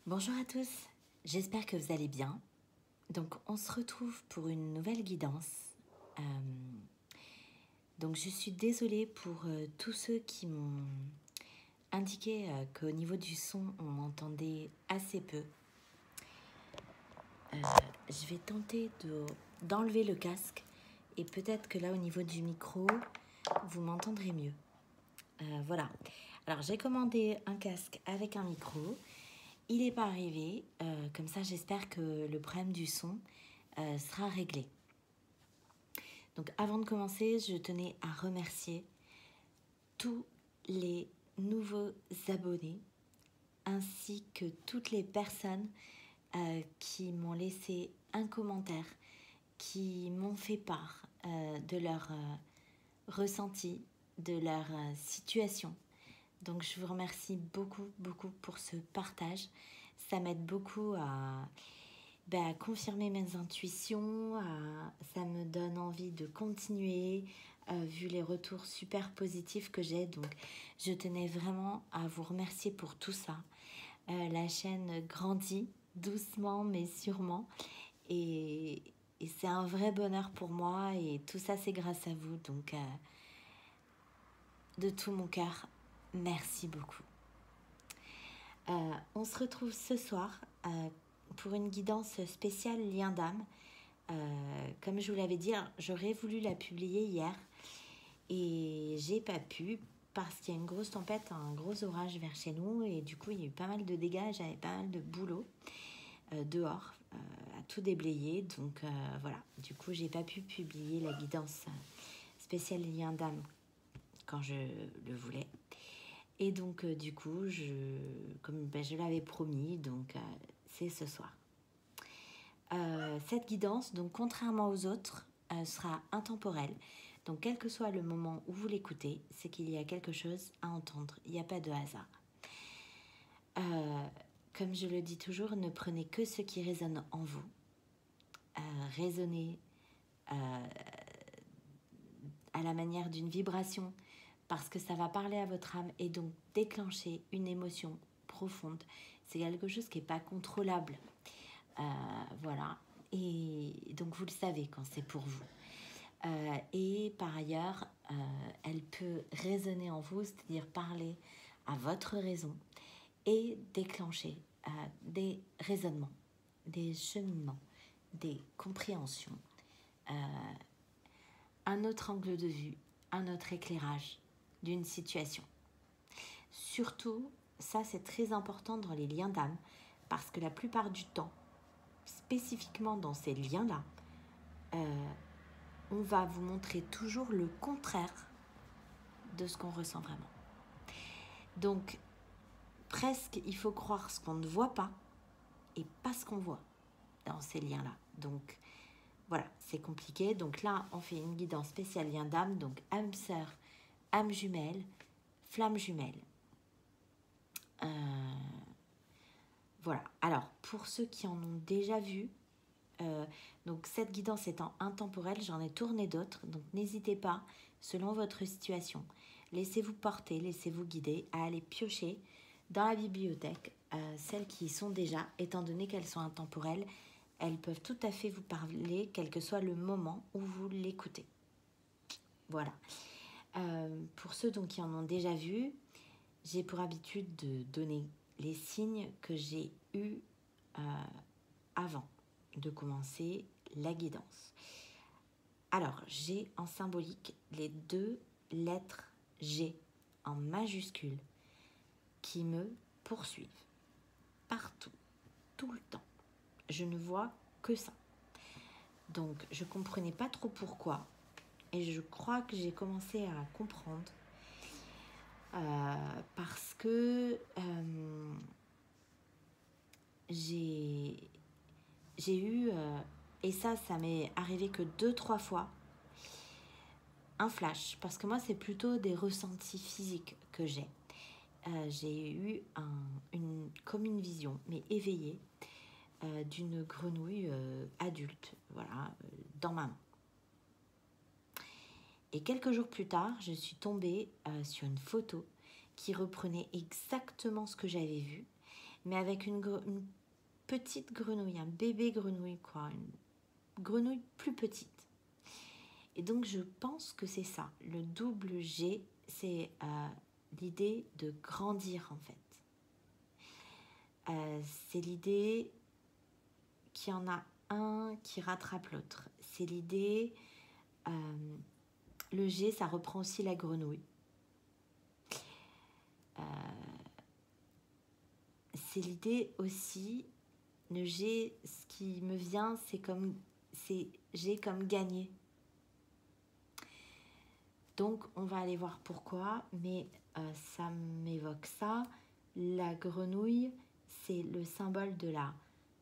Bonjour à tous, j'espère que vous allez bien. Donc on se retrouve pour une nouvelle guidance. Euh, donc je suis désolée pour tous ceux qui m'ont indiqué qu'au niveau du son on m'entendait assez peu. Je vais tenter d'enlever le casque et peut-être que là au niveau du micro vous m'entendrez mieux. Voilà, alors j'ai commandé un casque avec un micro. Il n'est pas arrivé, comme ça j'espère que le problème du son sera réglé. Donc avant de commencer, je tenais à remercier tous les nouveaux abonnés ainsi que toutes les personnes qui m'ont laissé un commentaire, qui m'ont fait part de leur ressenti, de leur situation. Donc je vous remercie beaucoup pour ce partage. Ça m'aide beaucoup à confirmer mes intuitions, ça me donne envie de continuer vu les retours super positifs que j'ai. Donc je tenais vraiment à vous remercier pour tout ça. La chaîne grandit doucement mais sûrement et c'est un vrai bonheur pour moi et tout ça c'est grâce à vous. Donc de tout mon cœur, merci beaucoup. On se retrouve ce soir pour une guidance spéciale lien d'âme. Comme je vous l'avais dit, j'aurais voulu la publier hier et j'ai pas pu parce qu'il y a une grosse tempête, un gros orage vers chez nous et du coup il y a eu pas mal de dégâts, j'avais pas mal de boulot dehors à tout déblayer, donc voilà, du coup j'ai pas pu publier la guidance spéciale lien d'âme quand je le voulais. Et donc du coup, comme je l'avais promis, donc c'est ce soir. Cette guidance, donc contrairement aux autres, sera intemporelle. Donc quel que soit le moment où vous l'écoutez, c'est qu'il y a quelque chose à entendre. Il n'y a pas de hasard. Comme je le dis toujours, ne prenez que ce qui résonne en vous. Raisonnez à la manière d'une vibration parce que ça va parler à votre âme et donc déclencher une émotion profonde. C'est quelque chose qui n'est pas contrôlable. Voilà. Et donc vous le savez quand c'est pour vous. Et par ailleurs, elle peut résonner en vous, c'est-à-dire parler à votre raison et déclencher des raisonnements, des cheminements, des compréhensions, un autre angle de vue, un autre éclairage d'une situation. Surtout, ça c'est très important dans les liens d'âme parce que la plupart du temps, spécifiquement dans ces liens-là, on va vous montrer toujours le contraire de ce qu'on ressent vraiment. Donc, presque, il faut croire ce qu'on ne voit pas et pas ce qu'on voit dans ces liens-là. Donc, voilà, c'est compliqué. Donc là, on fait une guidance spéciale lien d'âme, donc âme sœur, âme jumelle, flamme jumelle. Voilà. Alors, pour ceux qui en ont déjà vu, donc cette guidance étant intemporelle, j'en ai tourné d'autres, donc n'hésitez pas, selon votre situation, laissez-vous porter, laissez-vous guider à aller piocher dans la bibliothèque, celles qui y sont déjà, étant donné qu'elles sont intemporelles, elles peuvent tout à fait vous parler, quel que soit le moment où vous l'écoutez. Voilà. Pour ceux donc, qui en ont déjà vu, j'ai pour habitude de donner les signes que j'ai eus avant de commencer la guidance. Alors, j'ai en symbolique les 2 lettres G en majuscule qui me poursuivent partout, tout le temps. Je ne vois que ça. Donc, je ne comprenais pas trop pourquoi et je crois que j'ai commencé à comprendre parce que j'ai eu, et ça m'est arrivé que 2-3 fois, un flash, parce que moi c'est plutôt des ressentis physiques que j'ai. J'ai eu comme une vision, mais éveillée, d'une grenouille adulte, voilà, dans ma main. Et quelques jours plus tard, je suis tombée sur une photo qui reprenait exactement ce que j'avais vu. mais avec une petite grenouille, un bébé grenouille, quoi, une grenouille plus petite. Et donc, je pense que c'est ça. Le double G, c'est l'idée de grandir, en fait. C'est l'idée qu'il y en a un qui rattrape l'autre. C'est l'idée... le G, ça reprend aussi la grenouille. C'est l'idée aussi... Le G, ce qui me vient, c'est G comme gagner. Donc, on va aller voir pourquoi, mais ça m'évoque ça. La grenouille, c'est le symbole de la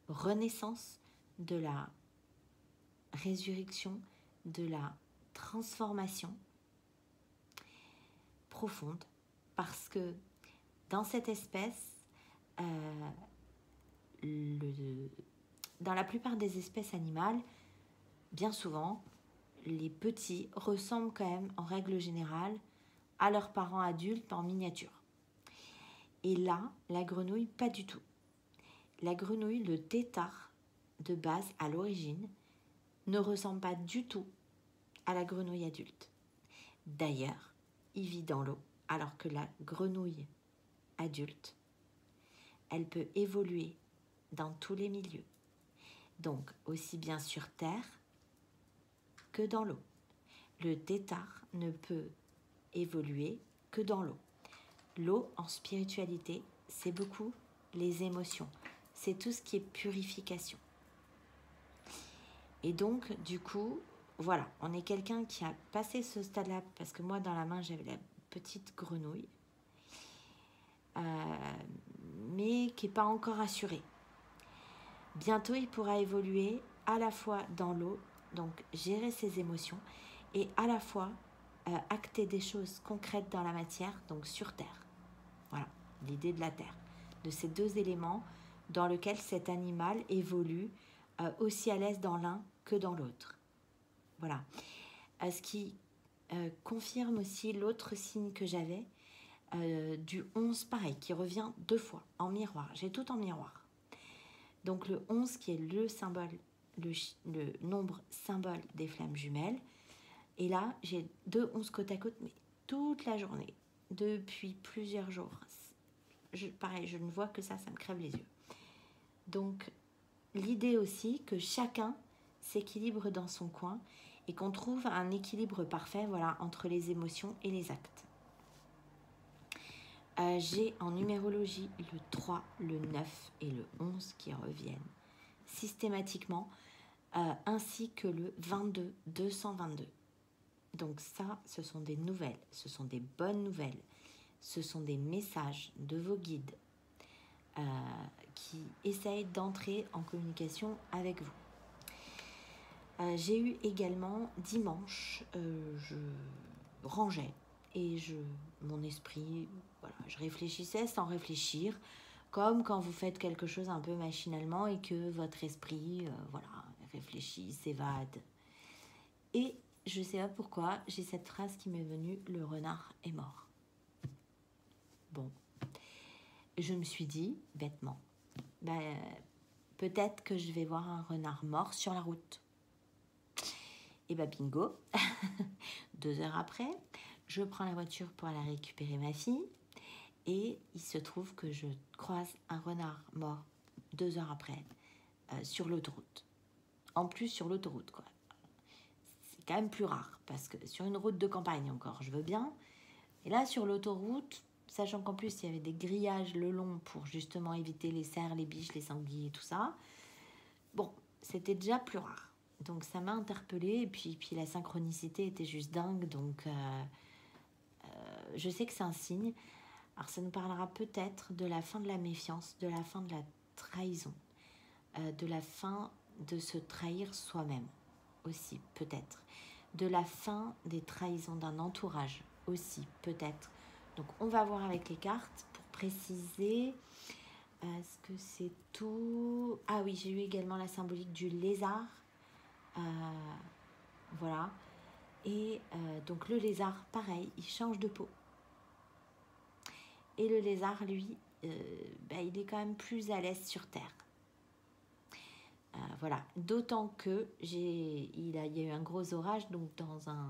renaissance, de la résurrection, de la transformation profonde. Parce que dans cette espèce, dans la plupart des espèces animales, bien souvent, les petits ressemblent quand même, en règle générale, à leurs parents adultes en miniature. Et là, la grenouille, pas du tout. La grenouille, le tétard de base, à l'origine, ne ressemble pas du tout à la grenouille adulte. D'ailleurs, il vit dans l'eau, alors que la grenouille adulte, elle peut évoluer dans tous les milieux. Donc, aussi bien sur terre que dans l'eau. Le tétard ne peut évoluer que dans l'eau. L'eau, en spiritualité, c'est beaucoup les émotions. C'est tout ce qui est purification. Et donc, du coup, voilà, on est quelqu'un qui a passé ce stade-là, parce que moi, dans la main, j'avais la petite grenouille, mais qui n'est pas encore assuré. Bientôt, il pourra évoluer à la fois dans l'eau, donc gérer ses émotions, et à la fois acter des choses concrètes dans la matière, donc sur Terre. Voilà, l'idée de la Terre, de ces deux éléments dans lesquels cet animal évolue aussi à l'aise dans l'un que dans l'autre. Voilà. Ce qui confirme aussi l'autre signe que j'avais, du 11, pareil, qui revient 2 fois en miroir. J'ai tout en miroir. Donc le 11 qui est le symbole, le nombre symbole des flammes jumelles. Et là, j'ai 2 11 côte à côte, mais toute la journée, depuis plusieurs jours. Pareil, je ne vois que ça me crève les yeux. Donc, l'idée aussi que chacun s'équilibre dans son coin et qu'on trouve un équilibre parfait, voilà, entre les émotions et les actes. J'ai en numérologie le 3, le 9 et le 11 qui reviennent systématiquement, ainsi que le 22, 222. Donc ça, ce sont des nouvelles, ce sont des bonnes nouvelles, ce sont des messages de vos guides qui essayent d'entrer en communication avec vous. J'ai eu également dimanche, je rangeais et mon esprit, voilà, je réfléchissais sans réfléchir, comme quand vous faites quelque chose un peu machinalement et que votre esprit, voilà, réfléchit, s'évade. Et je ne sais pas pourquoi, j'ai cette phrase qui m'est venue, le renard est mort. Bon, je me suis dit, bêtement, peut-être que je vais voir un renard mort sur la route. Et bingo, 2 heures après, je prends la voiture pour aller récupérer ma fille et il se trouve que je croise un renard mort 2 heures après sur l'autoroute. En plus sur l'autoroute, quoi. C'est quand même plus rare parce que sur une route de campagne encore, je veux bien. Et là, sur l'autoroute, sachant qu'en plus il y avait des grillages le long pour justement éviter les cerfs, les biches, les sangliers et tout ça, bon, c'était déjà plus rare. Donc ça m'a interpellée et puis la synchronicité était juste dingue. Donc je sais que c'est un signe. Alors ça nous parlera peut-être de la fin de la méfiance, de la fin de la trahison, de la fin de se trahir soi-même aussi peut-être, de la fin des trahisons d'un entourage aussi peut-être. Donc on va voir avec les cartes pour préciser. Est-ce que c'est tout? Ah oui, j'ai eu également la symbolique du lézard. Voilà. Et donc le lézard, pareil, il change de peau. Et le lézard, lui, il est quand même plus à l'aise sur Terre. Voilà, d'autant que il y a eu un gros orage, donc dans un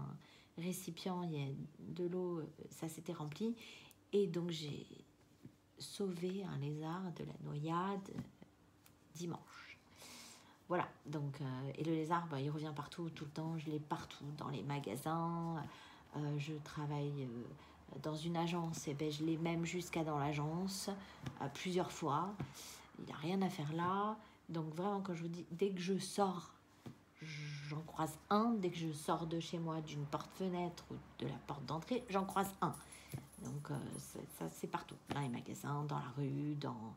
récipient, il y a de l'eau, ça s'était rempli, et donc j'ai sauvé un lézard de la noyade dimanche. Voilà, donc, et le lézard, il revient partout, tout le temps, je l'ai partout, dans les magasins, je travaille dans une agence, et je l'ai même jusqu'à dans l'agence, plusieurs fois, il n'y a rien à faire là. Donc vraiment, quand je vous dis, dès que je sors, j'en croise un. Dès que je sors de chez moi, d'une porte-fenêtre ou de la porte d'entrée, j'en croise un. Donc ça, c'est partout. Dans les magasins, dans la rue, dans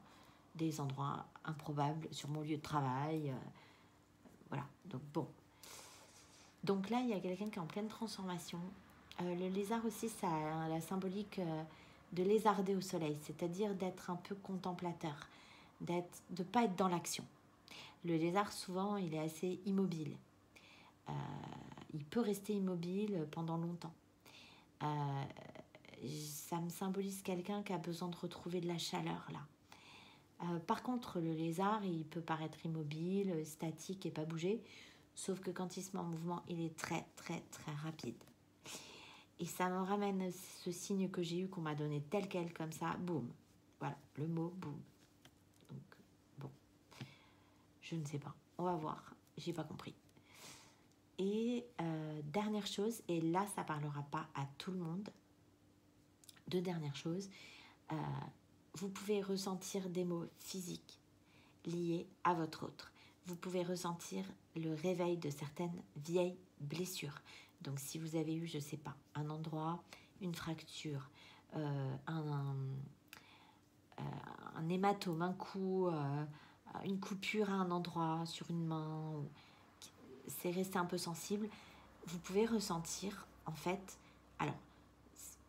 des endroits improbables, sur mon lieu de travail. Voilà, donc bon. Donc là, il y a quelqu'un qui est en pleine transformation. Le lézard aussi, ça a la symbolique de lézarder au soleil, c'est-à-dire d'être un peu contemplateur, de ne pas être dans l'action. Le lézard, souvent, il est assez immobile. Il peut rester immobile pendant longtemps. Ça me symbolise quelqu'un qui a besoin de retrouver de la chaleur, là. Par contre, le lézard, il peut paraître immobile, statique et pas bouger, sauf que quand il se met en mouvement, il est très, très, très rapide. Et ça me ramène ce signe que j'ai eu, qu'on m'a donné tel quel, comme ça, boum. Voilà, le mot boum. Donc, bon. Je ne sais pas. On va voir. J'ai pas compris. Et dernière chose, et là, ça parlera pas à tout le monde. Deux dernières choses. Vous pouvez ressentir des maux physiques liés à votre autre. Vous pouvez ressentir le réveil de certaines vieilles blessures. Donc, si vous avez eu, je sais pas, un endroit, une fracture, un hématome, un coup, une coupure à un endroit, sur une main, c'est resté un peu sensible, vous pouvez ressentir, en fait, alors,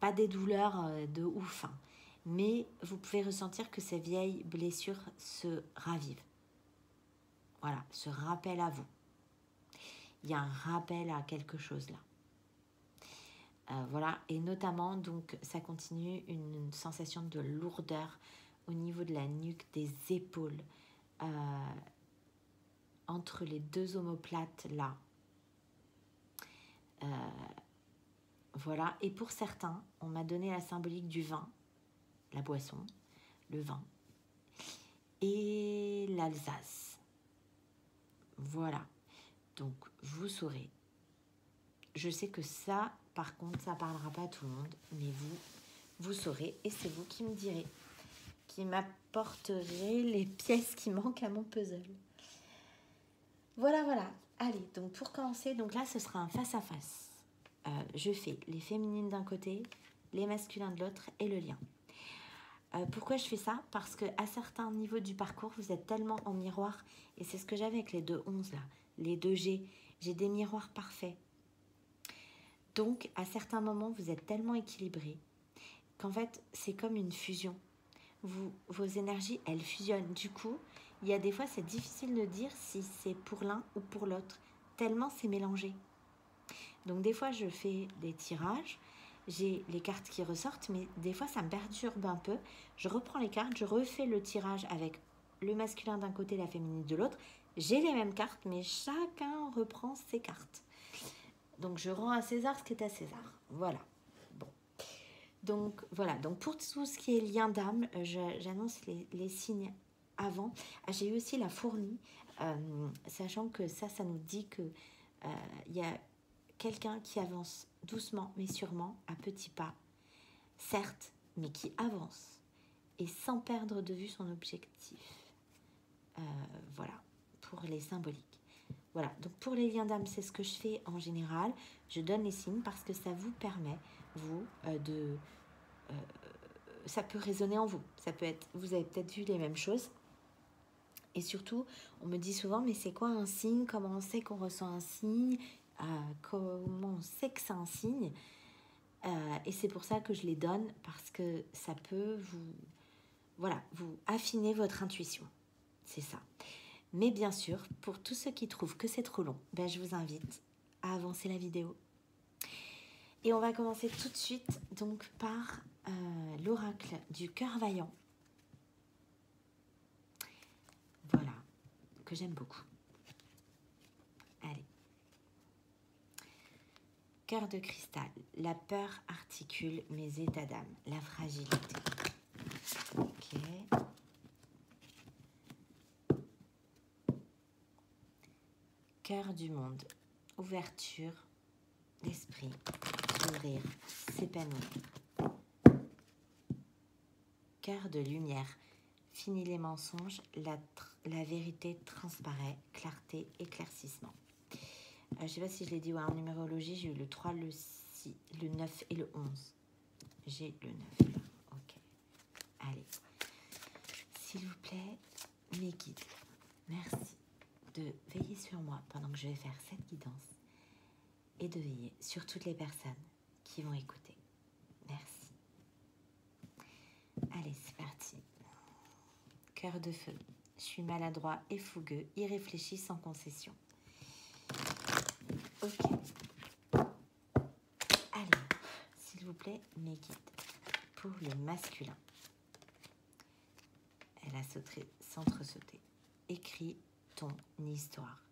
pas des douleurs de ouf, hein, mais vous pouvez ressentir que ces vieilles blessures se ravivent. Voilà, se rappellent à vous. Il y a un rappel à quelque chose là. Voilà, et notamment, donc, ça continue une sensation de lourdeur au niveau de la nuque, des épaules, entre les deux omoplates là. Voilà, et pour certains, on m'a donné la symbolique du vin, la boisson, le vin, et l'Alsace. Voilà, donc vous saurez. Je sais que ça, par contre, ça parlera pas à tout le monde, mais vous saurez, et c'est vous qui me direz, qui m'apporterez les pièces qui manquent à mon puzzle. Voilà, voilà. Allez, donc pour commencer, donc là, ce sera un face-à-face. Je fais les féminines d'un côté, les masculins de l'autre et le lien. Pourquoi je fais ça? Parce qu'à certains niveaux du parcours, vous êtes tellement en miroir, et c'est ce que j'avais avec les 2-11 là, les 2G, j'ai des miroirs parfaits. Donc, à certains moments, vous êtes tellement équilibrés qu'en fait, c'est comme une fusion. Vos énergies, elles fusionnent. Du coup, il y a des fois, c'est difficile de dire si c'est pour l'un ou pour l'autre, tellement c'est mélangé. Donc des fois, je fais des tirages, j'ai les cartes qui ressortent, mais des fois, ça me perturbe un peu. Je reprends les cartes, je refais le tirage avec le masculin d'un côté, la féminine de l'autre. J'ai les mêmes cartes, mais chacun reprend ses cartes. Donc je rends à César ce qui est à César. Voilà. Bon. Donc voilà. Donc pour tout ce qui est lien d'âme, j'annonce les signes avant. J'ai eu aussi la fournie, sachant que ça nous dit que y a quelqu'un qui avance doucement mais sûrement, à petits pas, certes, mais qui avance et sans perdre de vue son objectif. Voilà, pour les symboliques. Voilà, donc pour les liens d'âme, c'est ce que je fais en général. Je donne les signes parce que ça vous permet, vous, ça peut résonner en vous. Ça peut être, vous avez peut-être vu les mêmes choses. Et surtout, on me dit souvent, mais c'est quoi un signe? Comment on sait qu'on ressent un signe? Comment on sait que c'est un signe? Et c'est pour ça que je les donne, parce que ça peut vous affiner votre intuition. C'est ça. Mais bien sûr, pour tous ceux qui trouvent que c'est trop long, je vous invite à avancer la vidéo. Et on va commencer tout de suite donc par l'oracle du cœur vaillant. que j'aime beaucoup. Allez. Cœur de cristal. La peur articule mes états d'âme. La fragilité. Ok. Cœur du monde. Ouverture d'esprit. S'ouvrir. S'épanouir. Cœur de lumière. Fini les mensonges. La vérité transparaît. Clarté, éclaircissement. Je ne sais pas si je l'ai dit en numérologie, j'ai eu le 3, le 6, le 9 et le 11. J'ai le 9 là, ok. Allez, s'il vous plaît, mes guides, merci de veiller sur moi pendant que je vais faire cette guidance et de veiller sur toutes les personnes qui vont écouter. Merci. Allez, c'est parti. Cœur de feu. Je suis maladroit et fougueux, irréfléchi sans concession. Ok. Allez, s'il vous plaît, mes guides. Pour le masculin. Elle a s'entre-sauté. Écris ton histoire.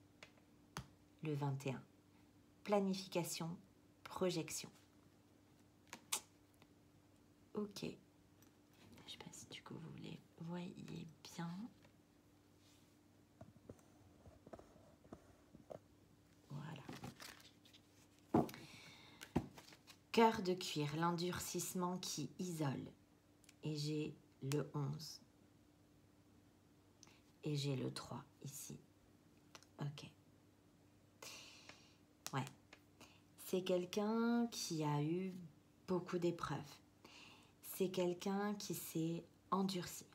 Le 21. Planification, projection. Ok. Je ne sais pas si du coup vous les voyez bien. Voilà. Cœur de cuir, l'endurcissement qui isole. Et j'ai le 11. Et j'ai le 3 ici. Ok. Ouais. C'est quelqu'un qui a eu beaucoup d'épreuves. C'est quelqu'un qui s'est endurci.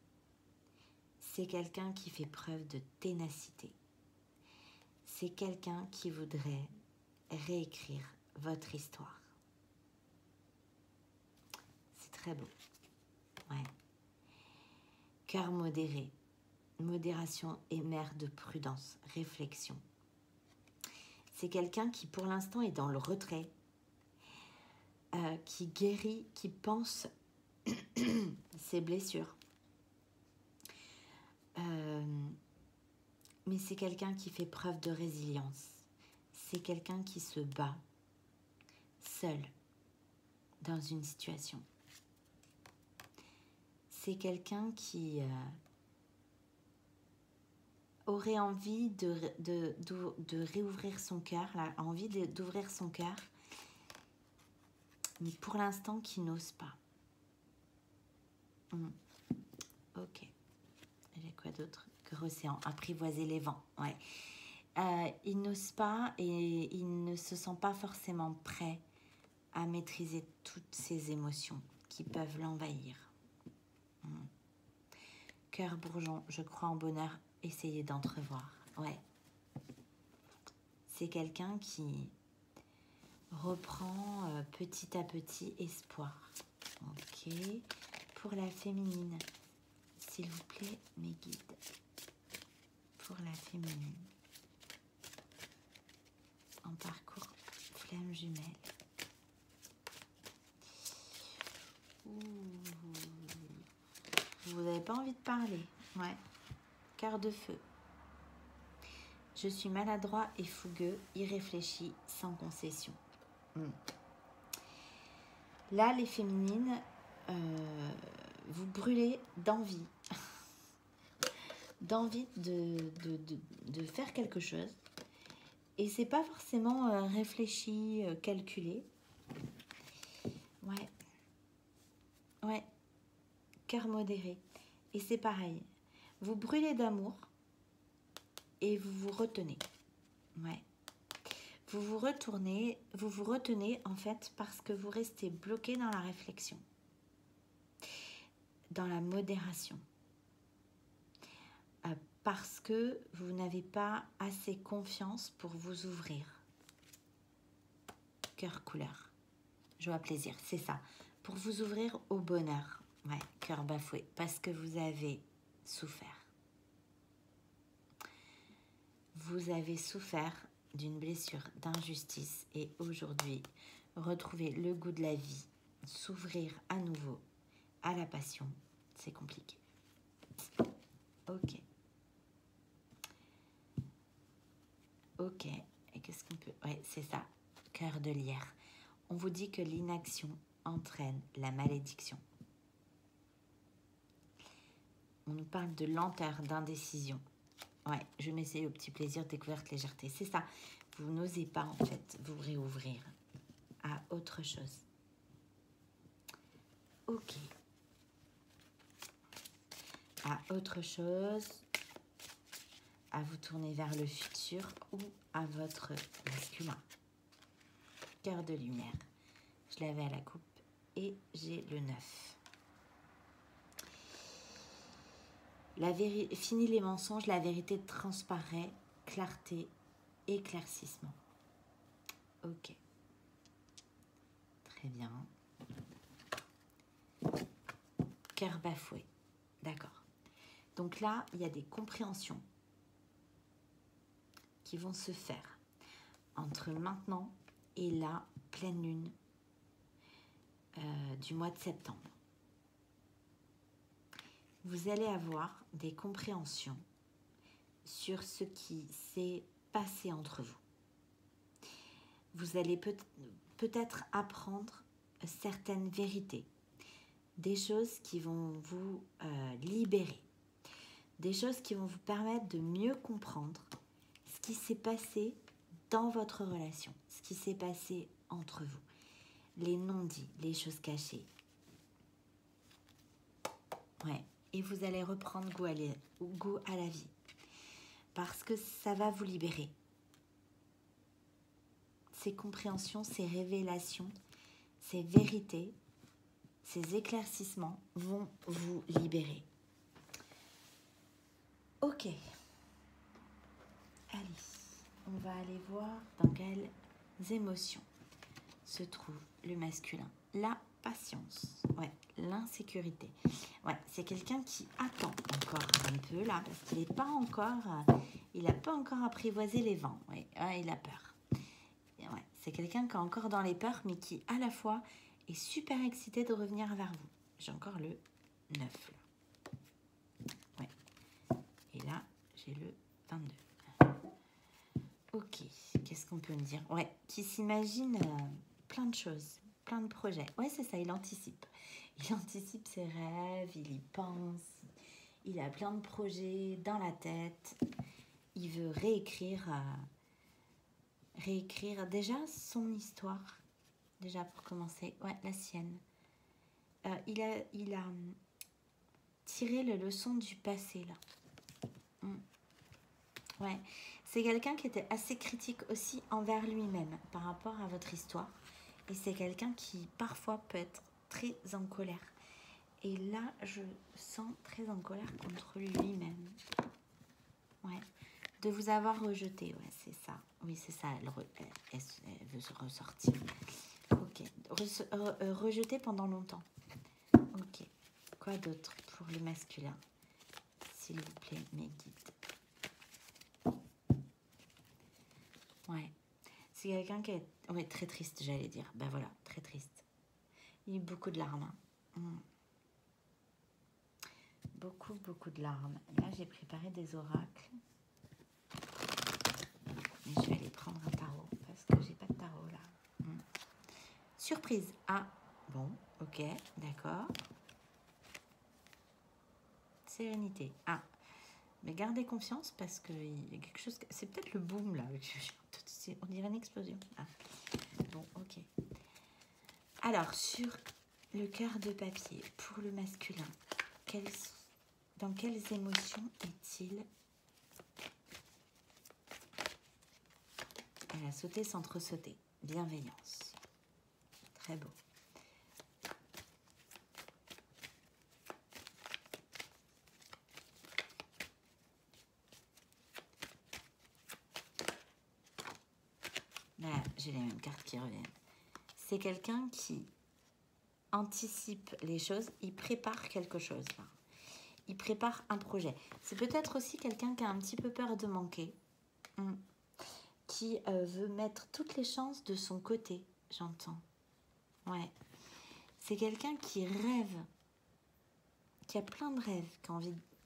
C'est quelqu'un qui fait preuve de ténacité. C'est quelqu'un qui voudrait réécrire votre histoire. C'est très beau. Ouais. Cœur modéré. Modération et mère de prudence, réflexion. C'est quelqu'un qui pour l'instant est dans le retrait, qui guérit, qui pense ses blessures. Mais c'est quelqu'un qui fait preuve de résilience. C'est quelqu'un qui se bat seul dans une situation. C'est quelqu'un qui aurait envie de réouvrir son cœur, envie d'ouvrir son cœur, mais pour l'instant qui n'ose pas. Ok. J'ai quoi d'autre? Que océan, apprivoiser les vents. Ouais. Il n'ose pas et il ne se sent pas forcément prêt à maîtriser toutes ses émotions qui peuvent l'envahir. Cœur bourgeon, je crois en bonheur, essayez d'entrevoir. Ouais. C'est quelqu'un qui reprend petit à petit espoir. Ok. Pour la féminine, s'il vous plaît, mes guides. Pour la féminine. En parcours flamme jumelle. Vous n'avez pas envie de parler. Ouais. Cœur de feu. Je suis maladroit et fougueux, irréfléchi, sans concession. Là, les féminines, vous brûlez d'envie. D'envie de faire quelque chose. Et c'est pas forcément réfléchi, calculé. Ouais. Ouais. Cœur modéré. Et c'est pareil. Vous brûlez d'amour et vous vous retenez. Ouais. Vous vous retenez en fait parce que vous restez bloqué dans la réflexion. Dans la modération. Parce que vous n'avez pas assez confiance pour vous ouvrir. Cœur couleur. Joie, plaisir, c'est ça. Pour vous ouvrir au bonheur. Ouais, cœur bafoué. Parce que vous avez souffert. Vous avez souffert d'une blessure, d'injustice. Et aujourd'hui, retrouver le goût de la vie, s'ouvrir à nouveau à la passion, c'est compliqué. Ok. Ok. Et qu'est-ce qu'on peut... Ouais, c'est ça. Cœur de lierre. On vous dit que l'inaction entraîne la malédiction. On nous parle de lenteur, d'indécision. Ouais, je m'essaye au petit plaisir, découverte, légèreté. C'est ça. Vous n'osez pas, en fait, vous réouvrir à autre chose. Ok. À autre chose, à vous tourner vers le futur ou à votre masculin. Cœur de lumière. Je l'avais à la coupe et j'ai le 9. Fini les mensonges, la vérité transparaît, clarté, éclaircissement. Ok. Très bien. Cœur bafoué. D'accord. Donc là, il y a des compréhensions qui vont se faire entre maintenant et la pleine lune du mois de septembre. Vous allez avoir des compréhensions sur ce qui s'est passé entre vous. Vous allez peut-être apprendre certaines vérités, des choses qui vont vous libérer, des choses qui vont vous permettre de mieux comprendre ce qui s'est passé dans votre relation, ce qui s'est passé entre vous, les non-dits, les choses cachées. Ouais. Et vous allez reprendre goût à la vie. Parce que ça va vous libérer. Ces compréhensions, ces révélations, ces vérités, ces éclaircissements vont vous libérer. Ok. Allez, on va aller voir dans quelles émotions se trouve le masculin. La patience, ouais, l'insécurité. Ouais, c'est quelqu'un qui attend encore un peu là, parce qu'il n'est pas encore, il n'a pas encore apprivoisé les vents. Ouais, ouais, il a peur. Ouais, c'est quelqu'un qui est encore dans les peurs, mais qui à la fois est super excité de revenir vers vous. J'ai encore le 9 là. Ouais. Et là, j'ai le 22. Ok, qu'est-ce qu'on peut me dire? Ouais, qui s'imagine plein de choses, plein de projets. Ouais, c'est ça, il anticipe. Il anticipe ses rêves, il y pense, il a plein de projets dans la tête. Il veut réécrire déjà son histoire, déjà pour commencer. Ouais, la sienne. Il a tiré les leçons du passé, là. Ouais, c'est quelqu'un qui était assez critique aussi envers lui-même par rapport à votre histoire. Et c'est quelqu'un qui parfois peut être très en colère. Et là, je sens très en colère contre lui-même. Ouais, de vous avoir rejeté, ouais, c'est ça. Oui, c'est ça, elle veut se ressortir. Ok, rejeté pendant longtemps. Ok, quoi d'autre pour le masculin? S'il vous plaît, mes guides. Ouais, c'est quelqu'un qui est très triste, j'allais dire. Ben voilà, très triste. Il y a eu beaucoup de larmes. Beaucoup de larmes. Là, j'ai préparé des oracles. Mais je vais aller prendre un tarot parce que j'ai pas de tarot là. Surprise. Ah, bon, ok, d'accord. Sérénité. Ah, mais gardez confiance parce qu'il y a quelque chose... C'est peut-être le boom là. On dirait une explosion. Ah, bon, ok. Alors, sur le cœur de papier, pour le masculin, dans quelles émotions est-il? Elle a sauté sans trop sauter. Bienveillance. Très beau. Là, j'ai les mêmes cartes qui reviennent. C'est quelqu'un qui anticipe les choses. Il prépare quelque chose. Là. Il prépare un projet. C'est peut-être aussi quelqu'un qui a un petit peu peur de manquer. Qui veut mettre toutes les chances de son côté, j'entends. Ouais. C'est quelqu'un qui rêve, qui a plein de rêves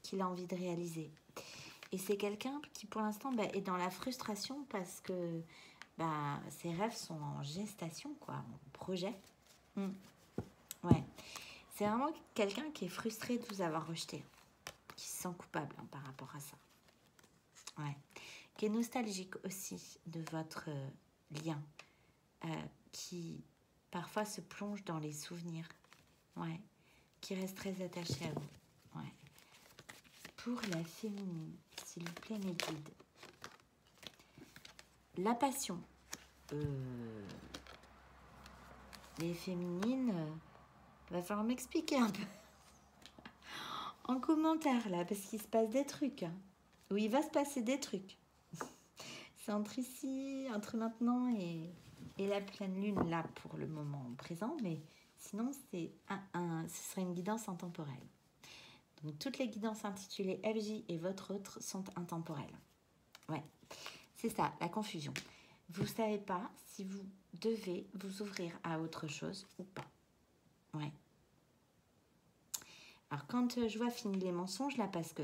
qu'il a envie de réaliser. Et c'est quelqu'un qui, pour l'instant, est dans la frustration parce que ses rêves sont en gestation, quoi, en projet. Ouais. C'est vraiment quelqu'un qui est frustré de vous avoir rejeté, qui se sent coupable par rapport à ça. Ouais. Qui est nostalgique aussi de votre lien, qui parfois se plonge dans les souvenirs. Ouais. Qui reste très attaché à vous. Ouais. Pour la féminine, s'il vous plaît, mes guides. La passion. Les féminines, va falloir m'expliquer un peu en commentaire là, parce qu'il se passe des trucs. Ou il va se passer des trucs. C'est entre ici, entre maintenant et la pleine lune là pour le moment présent, mais sinon ce serait une guidance intemporelle. Donc toutes les guidances intitulées FJ et votre autre sont intemporelles. Ouais, c'est ça, la confusion. Vous ne savez pas si vous devez vous ouvrir à autre chose ou pas. Ouais. Alors quand je vois fini les mensonges là, parce que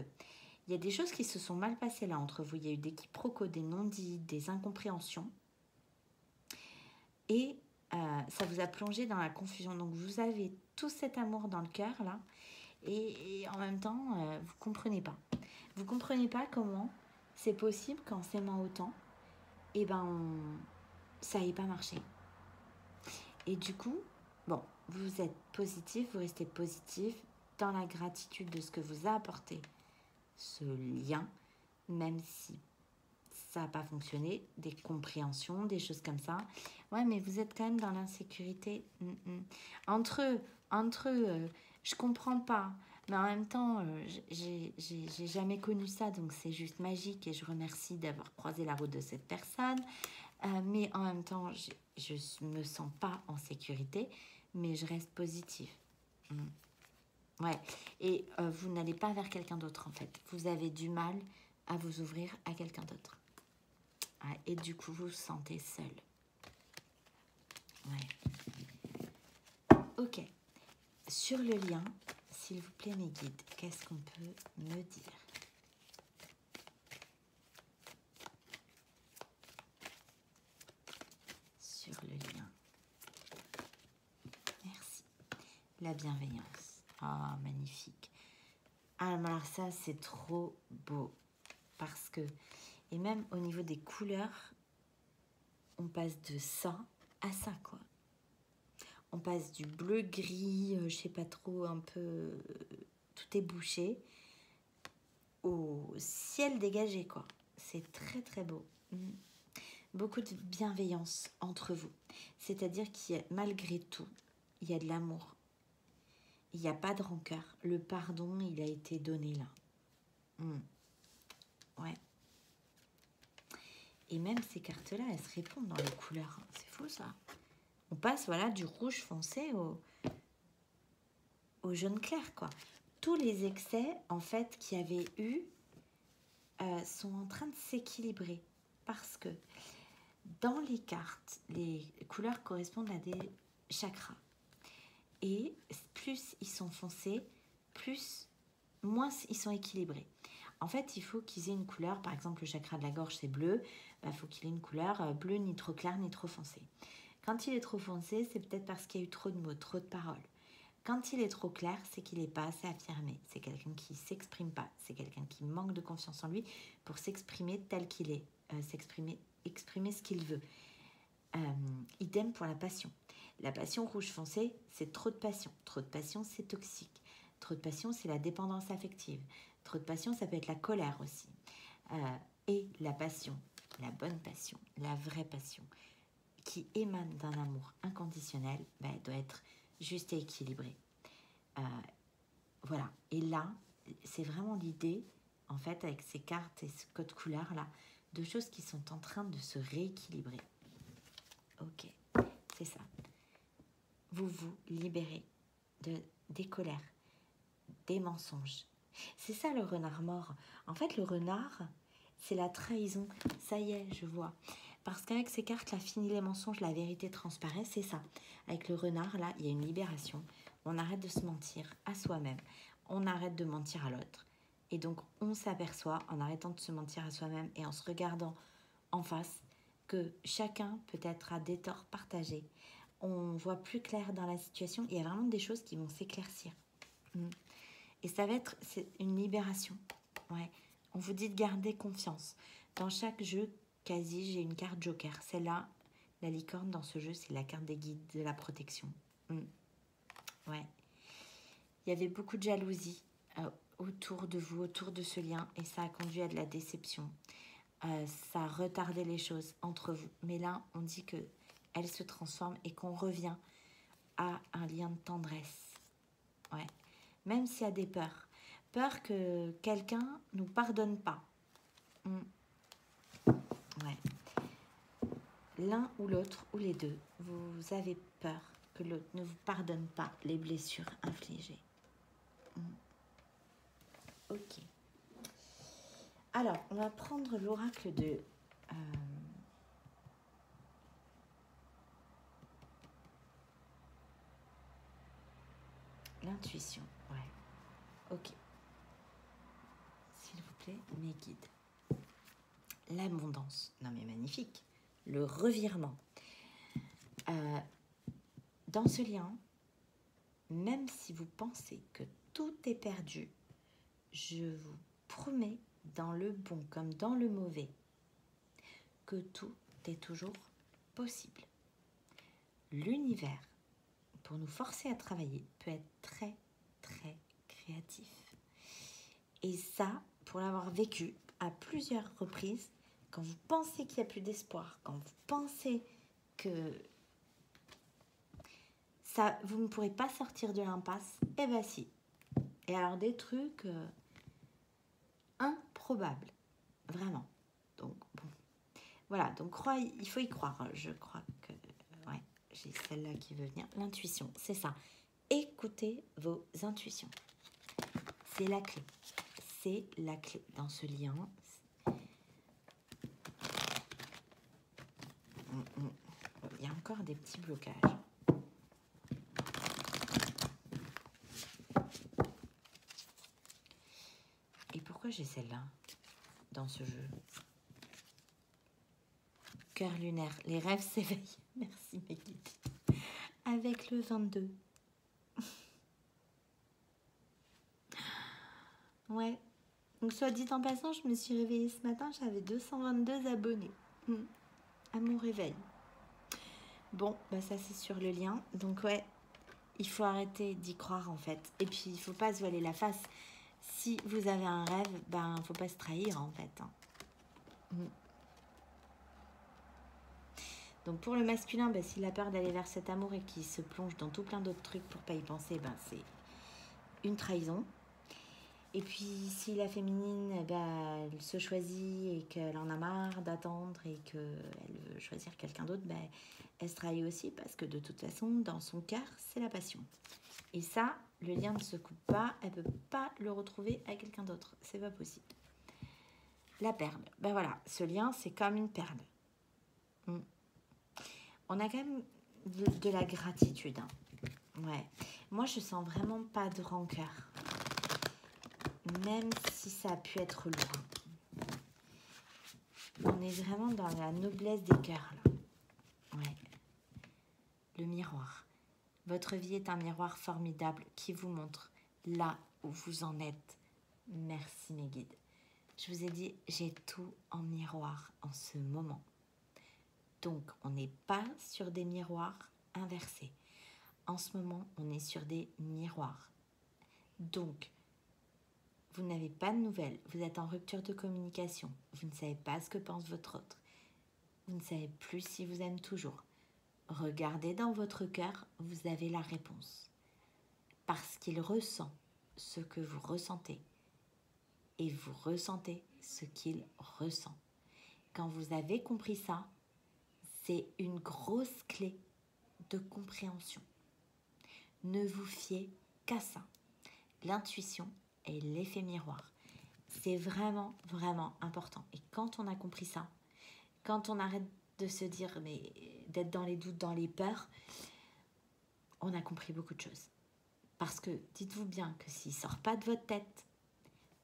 il y a des choses qui se sont mal passées là entre vous. Il y a eu des quiproquos, des non-dits, des incompréhensions. Et ça vous a plongé dans la confusion. Donc vous avez tout cet amour dans le cœur là. Et en même temps, vous ne comprenez pas. Vous ne comprenez pas comment c'est possible qu'en s'aimant autant, ça n'ait pas marché. Et du coup, bon, vous êtes positif, vous restez positif dans la gratitude de ce que vous a apporté ce lien, même si ça n'a pas fonctionné, des compréhensions, des choses comme ça. Ouais, mais vous êtes quand même dans l'insécurité. Entre eux, je comprends pas. Mais en même temps, j'ai jamais connu ça, donc c'est juste magique et je remercie d'avoir croisé la route de cette personne. Mais en même temps, je me sens pas en sécurité, mais je reste positive. Ouais, et vous n'allez pas vers quelqu'un d'autre en fait. Vous avez du mal à vous ouvrir à quelqu'un d'autre. Et du coup, vous vous sentez seul. Ouais. Ok. Sur le lien, s'il vous plaît, mes guides, qu'est-ce qu'on peut me dire? Sur le lien. Merci. La bienveillance. Ah, magnifique. Alors ça, c'est trop beau. Parce que, et même au niveau des couleurs, on passe de ça à ça, quoi. On passe du bleu-gris, je sais pas trop, un peu, tout est bouché, au ciel dégagé, quoi. C'est très, très beau. Beaucoup de bienveillance entre vous. C'est-à-dire qu'il y a, malgré tout, il y a de l'amour. Il n'y a pas de rancœur. Le pardon, il a été donné là. Ouais. Et même ces cartes-là, elles se répondent dans les couleurs. C'est fou, ça. On passe, voilà, du rouge foncé au jaune clair, quoi. Tous les excès, en fait, qu'il y avait eu sont en train de s'équilibrer. Parce que dans les cartes, les couleurs correspondent à des chakras. Et plus ils sont foncés, moins ils sont équilibrés. En fait, il faut qu'ils aient une couleur, par exemple, le chakra de la gorge, c'est bleu, il faut qu'il ait une couleur bleu ni trop clair ni trop foncé. Quand il est trop foncé, c'est peut-être parce qu'il y a eu trop de mots, trop de paroles. Quand il est trop clair, c'est qu'il n'est pas assez affirmé. C'est quelqu'un qui ne s'exprime pas. C'est quelqu'un qui manque de confiance en lui pour s'exprimer tel qu'il est, exprimer ce qu'il veut. Idem pour la passion. La passion rouge foncé, c'est trop de passion. Trop de passion, c'est toxique. Trop de passion, c'est la dépendance affective. Trop de passion, ça peut être la colère aussi. Et la passion, la bonne passion, la vraie passion, qui émane d'un amour inconditionnel, elle doit être juste et équilibrée. Voilà. Et là, c'est vraiment l'idée, en fait, avec ces cartes et ce code couleur là, de choses qui sont en train de se rééquilibrer. Ok, c'est ça. Vous vous libérez des colères, des mensonges. C'est ça le renard mort. En fait, le renard, c'est la trahison. Ça y est, je vois. Parce qu'avec ces cartes, là, fini les mensonges, la vérité transparaît, c'est ça. Avec le renard, là, il y a une libération. On arrête de se mentir à soi-même. On arrête de mentir à l'autre. Et donc, on s'aperçoit, en arrêtant de se mentir à soi-même et en se regardant en face, que chacun peut-être a des torts partagés. On voit plus clair dans la situation. Il y a vraiment des choses qui vont s'éclaircir. Et ça va être une libération. Ouais. On vous dit de garder confiance. Dans chaque jeu, quasi, j'ai une carte joker. Celle-là, la licorne dans ce jeu, c'est la carte des guides, de la protection. Ouais. Il y avait beaucoup de jalousie autour de vous, autour de ce lien, et ça a conduit à de la déception. Ça a retardé les choses entre vous. Mais là, on dit que elle se transforme et qu'on revient à un lien de tendresse. Ouais. Même s'il y a des peurs. Peur que quelqu'un ne nous pardonne pas. Ouais. L'un ou l'autre, ou les deux, vous avez peur que l'autre ne vous pardonne pas les blessures infligées. Ok. Alors, on va prendre l'oracle de... l'intuition, ouais. Ok. S'il vous plaît, mes guides. L'abondance. Non mais magnifique. Le revirement. Dans ce lien, même si vous pensez que tout est perdu, je vous promets, dans le bon comme dans le mauvais, que tout est toujours possible. L'univers, pour nous forcer à travailler, peut être très, très créatif. Et ça, pour l'avoir vécu à plusieurs reprises, quand vous pensez qu'il n'y a plus d'espoir, quand vous pensez que ça, vous ne pourrez pas sortir de l'impasse, eh bien si. Et alors des trucs improbables, vraiment. Donc bon, voilà, donc il faut y croire. Je crois que, ouais, j'ai celle-là qui veut venir. L'intuition, c'est ça. Écoutez vos intuitions. C'est la clé. C'est la clé dans ce lien. Il y a encore des petits blocages. Et pourquoi j'ai celle-là dans ce jeu? Cœur lunaire, les rêves s'éveillent. Merci mes guides. Avec le 22. Ouais. Donc soit dit en passant, je me suis réveillée ce matin, j'avais 222 abonnés à mon réveil. Bon, bah ça c'est sur le lien. Donc ouais, il faut arrêter d'y croire en fait. Et puis il faut pas se voiler la face. Si vous avez un rêve, ben faut pas se trahir en fait. Donc pour le masculin, ben, s'il a peur d'aller vers cet amour et qu'il se plonge dans tout plein d'autres trucs pour pas y penser, ben c'est une trahison. Et puis si la féminine, ben, elle se choisit et qu'elle en a marre d'attendre et qu'elle veut choisir quelqu'un d'autre, ben, elle se trahit aussi parce que de toute façon, dans son cœur, c'est la passion. Et ça, le lien ne se coupe pas, elle peut pas le retrouver à quelqu'un d'autre, c'est pas possible. La perle, ben voilà, ce lien c'est comme une perle. On a quand même de la gratitude. Ouais. Moi, je sens vraiment pas de rancœur. Même si ça a pu être lourd. On est vraiment dans la noblesse des cœurs, là. Ouais. Le miroir. Votre vie est un miroir formidable qui vous montre là où vous en êtes. Merci, mes guides. Je vous ai dit, j'ai tout en miroir en ce moment. Donc, on n'est pas sur des miroirs inversés. En ce moment, on est sur des miroirs. Donc, vous n'avez pas de nouvelles. Vous êtes en rupture de communication. Vous ne savez pas ce que pense votre autre. Vous ne savez plus si vous aime toujours. Regardez dans votre cœur, vous avez la réponse. Parce qu'il ressent ce que vous ressentez. Et vous ressentez ce qu'il ressent. Quand vous avez compris ça, c'est une grosse clé de compréhension. Ne vous fiez qu'à ça. L'intuition et l'effet miroir. C'est vraiment, vraiment important. Et quand on a compris ça, quand on arrête de se dire, mais d'être dans les doutes, dans les peurs, on a compris beaucoup de choses. Parce que dites-vous bien que s'il ne sort pas de votre tête,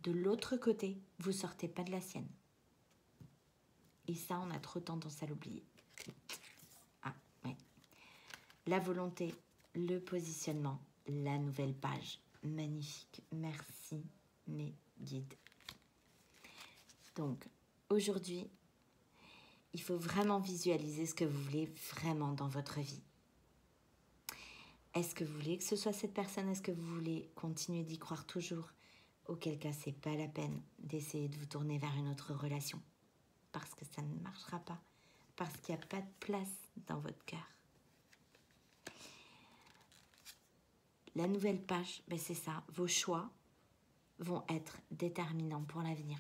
de l'autre côté, vous ne sortez pas de la sienne. Et ça, on a trop tendance à l'oublier. Ah, oui. La volonté, le positionnement, la nouvelle page. Magnifique. Merci, mes guides. Donc, aujourd'hui, il faut vraiment visualiser ce que vous voulez vraiment dans votre vie. Est-ce que vous voulez que ce soit cette personne? Est-ce que vous voulez continuer d'y croire toujours? Auquel cas, c'est pas la peine d'essayer de vous tourner vers une autre relation. Parce que ça ne marchera pas. Parce qu'il n'y a pas de place dans votre cœur. La nouvelle page, ben c'est ça. Vos choix vont être déterminants pour l'avenir.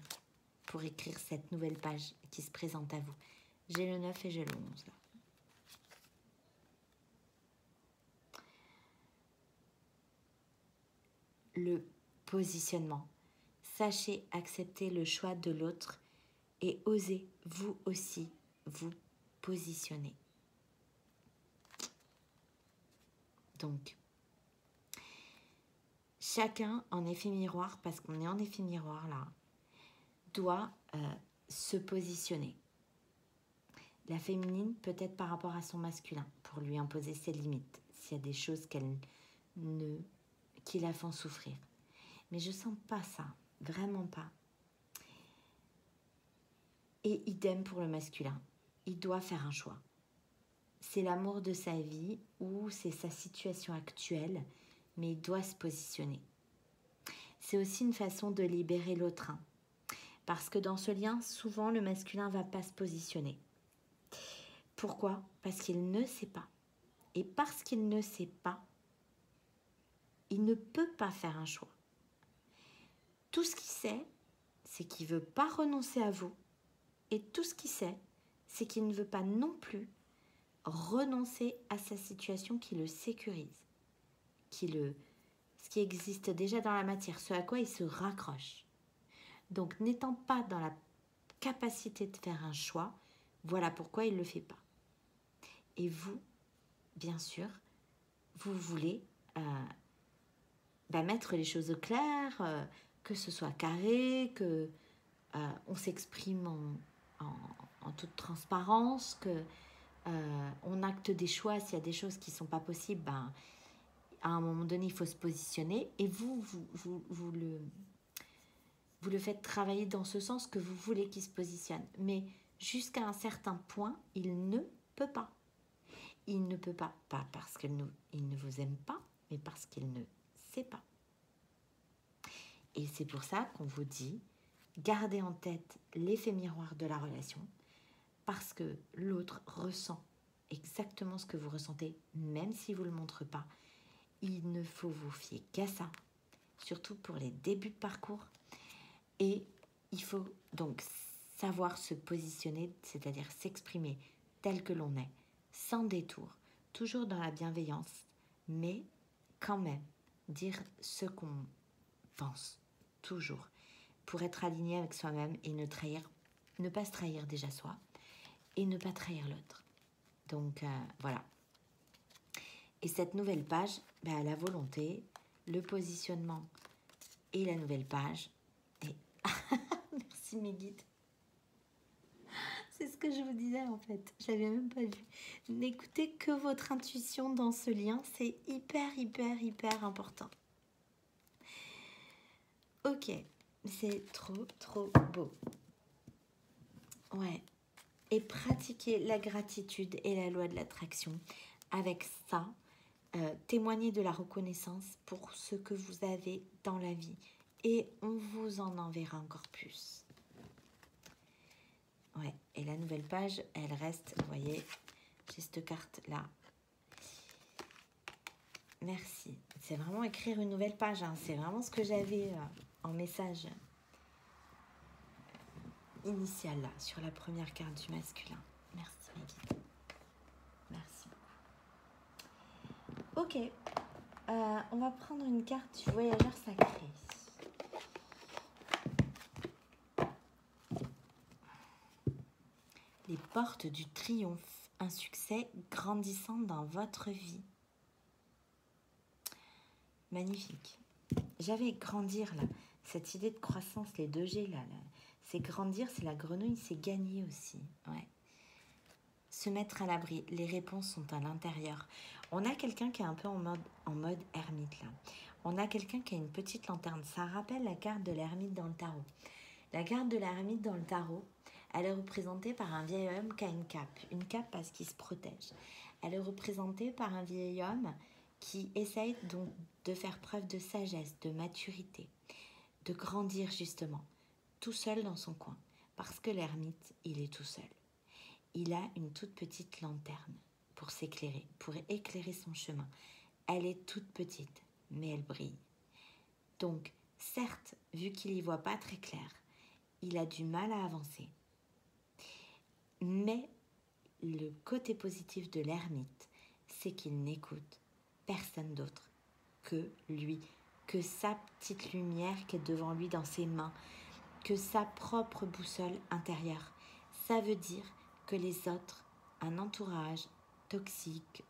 Pour écrire cette nouvelle page qui se présente à vous. J'ai le 9 et j'ai le 11 là. Le positionnement. Sachez accepter le choix de l'autre et osez vous aussi vous positionner. Donc, chacun en effet miroir, parce qu'on est en effet miroir là, doit se positionner. La féminine peut-être par rapport à son masculin, pour lui imposer ses limites, s'il y a des choses qui la font souffrir. Mais je sens pas ça, vraiment pas. Et idem pour le masculin, il doit faire un choix. C'est l'amour de sa vie ou c'est sa situation actuelle, mais il doit se positionner. C'est aussi une façon de libérer l'autre. Parce que dans ce lien, souvent le masculin ne va pas se positionner. Pourquoi? Parce qu'il ne sait pas. Et parce qu'il ne sait pas, il ne peut pas faire un choix. Tout ce qu'il sait, c'est qu'il ne veut pas renoncer à vous. Et tout ce qu'il sait, c'est qu'il ne veut pas non plus renoncer à sa situation qui le sécurise, ce qui existe déjà dans la matière, ce à quoi il se raccroche. Donc, n'étant pas dans la capacité de faire un choix, voilà pourquoi il ne le fait pas. Et vous, bien sûr, vous voulez mettre les choses au clair, que ce soit carré, que on s'exprime en toute transparence, que on acte des choix. S'il y a des choses qui ne sont pas possibles, à un moment donné, il faut se positionner. Et vous le faites travailler dans ce sens que vous voulez qu'il se positionne. Mais jusqu'à un certain point, il ne peut pas. Il ne peut pas parce qu'il ne vous aime pas, mais parce qu'il ne sait pas. Et c'est pour ça qu'on vous dit, gardez en tête l'effet miroir de la relation, parce que l'autre ressent exactement ce que vous ressentez, même si vous ne le montrez pas. Il ne faut vous fier qu'à ça, surtout pour les débuts de parcours. Et il faut donc savoir se positionner, c'est-à-dire s'exprimer tel que l'on est, sans détour, toujours dans la bienveillance, mais quand même dire ce qu'on pense, toujours, pour être aligné avec soi-même et ne pas se trahir déjà soi, et ne pas trahir l'autre. Donc voilà. Et cette nouvelle page, la volonté, le positionnement et la nouvelle page. Et merci mes guides. C'est ce que je vous disais en fait. Je l'avais même pas vu. N'écoutez que votre intuition dans ce lien. C'est hyper important. Ok. C'est trop beau. Ouais. Et pratiquer la gratitude et la loi de l'attraction. Avec ça, témoignez de la reconnaissance pour ce que vous avez dans la vie. Et on vous en enverra encore plus. Ouais, et la nouvelle page, elle reste, vous voyez, j'ai cette carte-là. Merci. C'est vraiment écrire une nouvelle page, hein. C'est vraiment ce que j'avais en message initial, là, sur la première carte du masculin. Merci, mes guides. Merci beaucoup. Ok, on va prendre une carte du voyageur sacré. Les portes du triomphe, un succès grandissant dans votre vie. Magnifique. J'avais grandir là. Cette idée de croissance, les 2G, là, c'est grandir, c'est la grenouille, c'est gagner aussi. Ouais. Se mettre à l'abri, les réponses sont à l'intérieur. On a quelqu'un qui est un peu en mode ermite, là. On a quelqu'un qui a une petite lanterne. Ça rappelle la carte de l'ermite dans le tarot. La carte de l'ermite dans le tarot, elle est représentée par un vieil homme qui a une cape. Une cape parce qu'il se protège. Elle est représentée par un vieil homme qui essaye donc de faire preuve de sagesse, de maturité, de grandir justement, tout seul dans son coin. Parce que l'ermite, il est tout seul. Il a une toute petite lanterne pour s'éclairer, pour éclairer son chemin. Elle est toute petite, mais elle brille. Donc, certes, vu qu'il n'y voit pas très clair, il a du mal à avancer. Mais le côté positif de l'ermite, c'est qu'il n'écoute personne d'autre que lui, que sa petite lumière qui est devant lui dans ses mains, que sa propre boussole intérieure. Ça veut dire que les autres, un entourage toxique,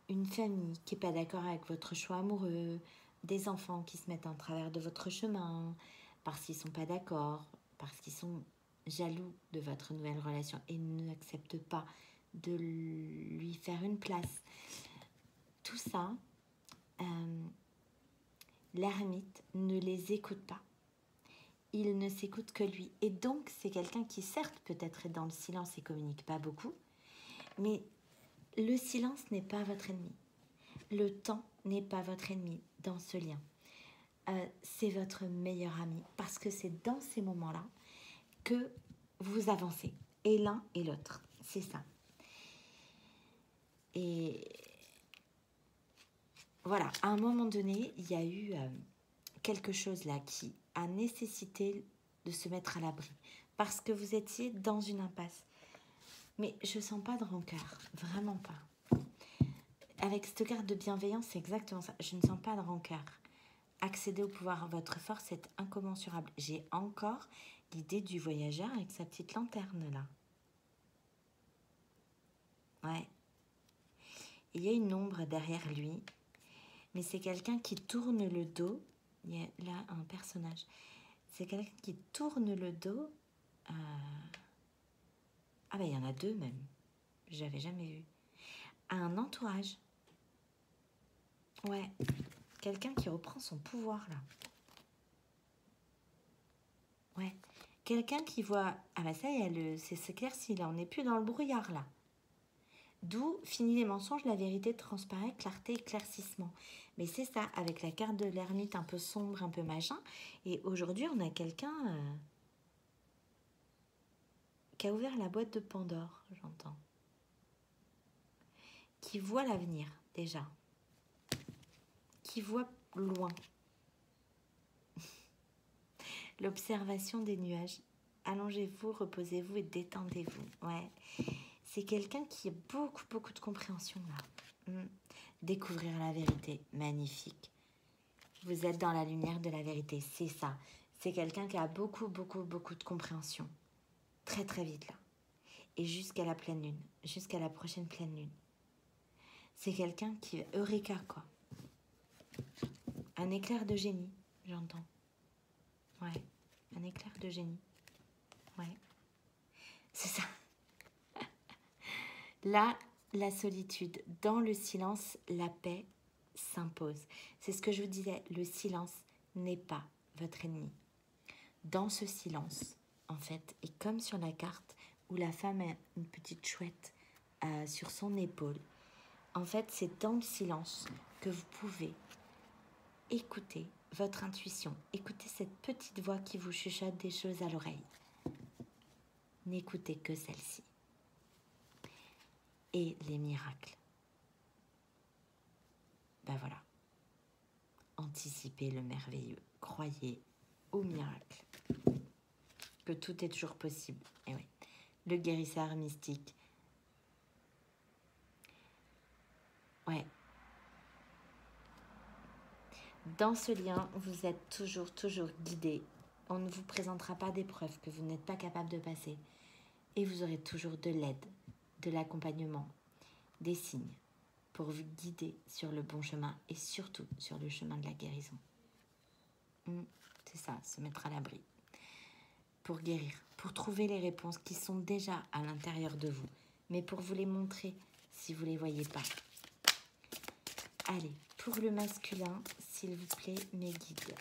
une famille qui n'est pas d'accord avec votre choix amoureux, des enfants qui se mettent en travers de votre chemin parce qu'ils ne sont pas d'accord, parce qu'ils sont jaloux de votre nouvelle relation et n'acceptent pas de lui faire une place. Tout ça, l'ermite ne les écoute pas. Il ne s'écoute que lui. Et donc, c'est quelqu'un qui, certes, peut-être est dans le silence et communique pas beaucoup, mais le silence n'est pas votre ennemi. Le temps n'est pas votre ennemi dans ce lien. C'est votre meilleur ami parce que c'est dans ces moments-là que vous avancez. Et l'un et l'autre. C'est ça. Et voilà, à un moment donné, il y a eu quelque chose là qui a nécessité de se mettre à l'abri parce que vous étiez dans une impasse. Mais je sens pas de rancœur, vraiment pas. Avec cette carte de bienveillance, c'est exactement ça. Je ne sens pas de rancœur. Accéder au pouvoir, votre force est incommensurable. J'ai encore l'idée du voyageur avec sa petite lanterne là. Ouais. Il y a une ombre derrière lui, mais c'est quelqu'un qui tourne le dos. Il y a là un personnage. C'est quelqu'un qui tourne le dos. Ah ben il y en a deux même. J'avais jamais vu. À un entourage. Ouais. Quelqu'un qui reprend son pouvoir là. Ouais. Quelqu'un qui voit... Ah ben ça y est, c'est s'éclairci là. On n'est plus dans le brouillard là. D'où, fini les mensonges, la vérité transparaît, clarté, éclaircissement. Mais c'est ça, avec la carte de l'ermite un peu sombre, un peu machin. Et aujourd'hui, on a quelqu'un qui a ouvert la boîte de Pandore, j'entends. Qui voit l'avenir, déjà. Qui voit loin. L'observation des nuages. Allongez-vous, reposez-vous et détendez-vous. Ouais. C'est quelqu'un qui a beaucoup de compréhension, là. Découvrir la vérité, magnifique. Vous êtes dans la lumière de la vérité, c'est ça. C'est quelqu'un qui a beaucoup de compréhension. Très vite, là. Et jusqu'à la pleine lune, jusqu'à la prochaine pleine lune. C'est quelqu'un qui... Eureka, quoi. Un éclair de génie, j'entends. Ouais, un éclair de génie. Ouais, c'est ça. Là, la solitude, dans le silence, la paix s'impose. C'est ce que je vous disais, le silence n'est pas votre ennemi. Dans ce silence, en fait, et comme sur la carte où la femme a une petite chouette sur son épaule, en fait, c'est dans le silence que vous pouvez écouter votre intuition, écouter cette petite voix qui vous chuchote des choses à l'oreille. N'écoutez que celle-ci. Et les miracles. Ben voilà. Anticipez le merveilleux. Croyez au miracle. Que tout est toujours possible. Et oui. Le guérisseur mystique. Ouais. Dans ce lien, vous êtes toujours guidé. On ne vous présentera pas des preuves que vous n'êtes pas capable de passer. Et vous aurez toujours de l'aide, de l'accompagnement, des signes pour vous guider sur le bon chemin et surtout sur le chemin de la guérison. C'est ça, se mettre à l'abri. Pour guérir, pour trouver les réponses qui sont déjà à l'intérieur de vous, mais pour vous les montrer si vous ne les voyez pas. Allez, pour le masculin, s'il vous plaît, mes guides.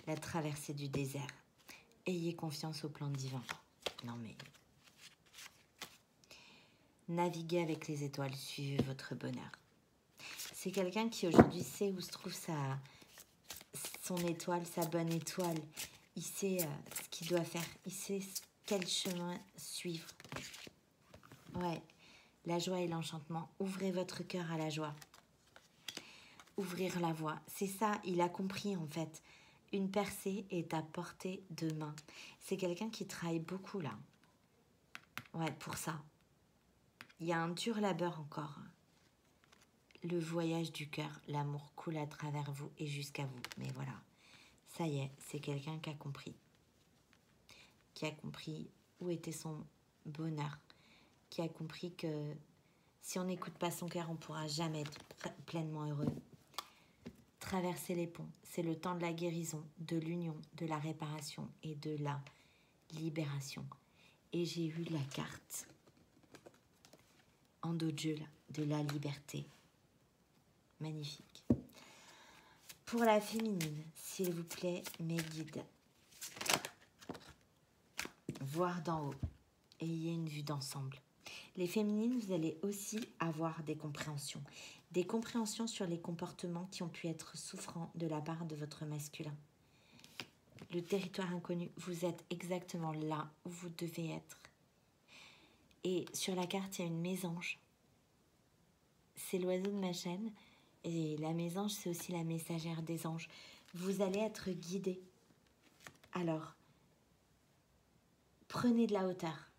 La traversée du désert. Ayez confiance au plan divin. Non mais... Naviguez avec les étoiles, suivez votre bonheur. C'est quelqu'un qui aujourd'hui sait où se trouve son étoile, sa bonne étoile. Il sait ce qu'il doit faire, il sait quel chemin suivre. Ouais, la joie et l'enchantement. Ouvrez votre cœur à la joie. Ouvrir la voie. C'est ça, il a compris en fait. Une percée est à portée de main. C'est quelqu'un qui travaille beaucoup là. Ouais, pour ça. Il y a un dur labeur encore. Le voyage du cœur, l'amour coule à travers vous et jusqu'à vous. Mais voilà, ça y est, c'est quelqu'un qui a compris. Qui a compris où était son bonheur. Qui a compris que si on n'écoute pas son cœur, on ne pourra jamais être pleinement heureux. Traverser les ponts, c'est le temps de la guérison, de l'union, de la réparation et de la libération. Et j'ai eu la carte en dos de jeu là, de la liberté. Magnifique. Pour la féminine, s'il vous plaît, mes guides. Voir d'en haut. Ayez une vue d'ensemble. Les féminines, vous allez aussi avoir des compréhensions. Des compréhensions sur les comportements qui ont pu être souffrants de la part de votre masculin. Le territoire inconnu, vous êtes exactement là où vous devez être. Et sur la carte, il y a une mésange. C'est l'oiseau de ma chaîne. Et la mésange, c'est aussi la messagère des anges. Vous allez être guidé. Alors, prenez de la hauteur.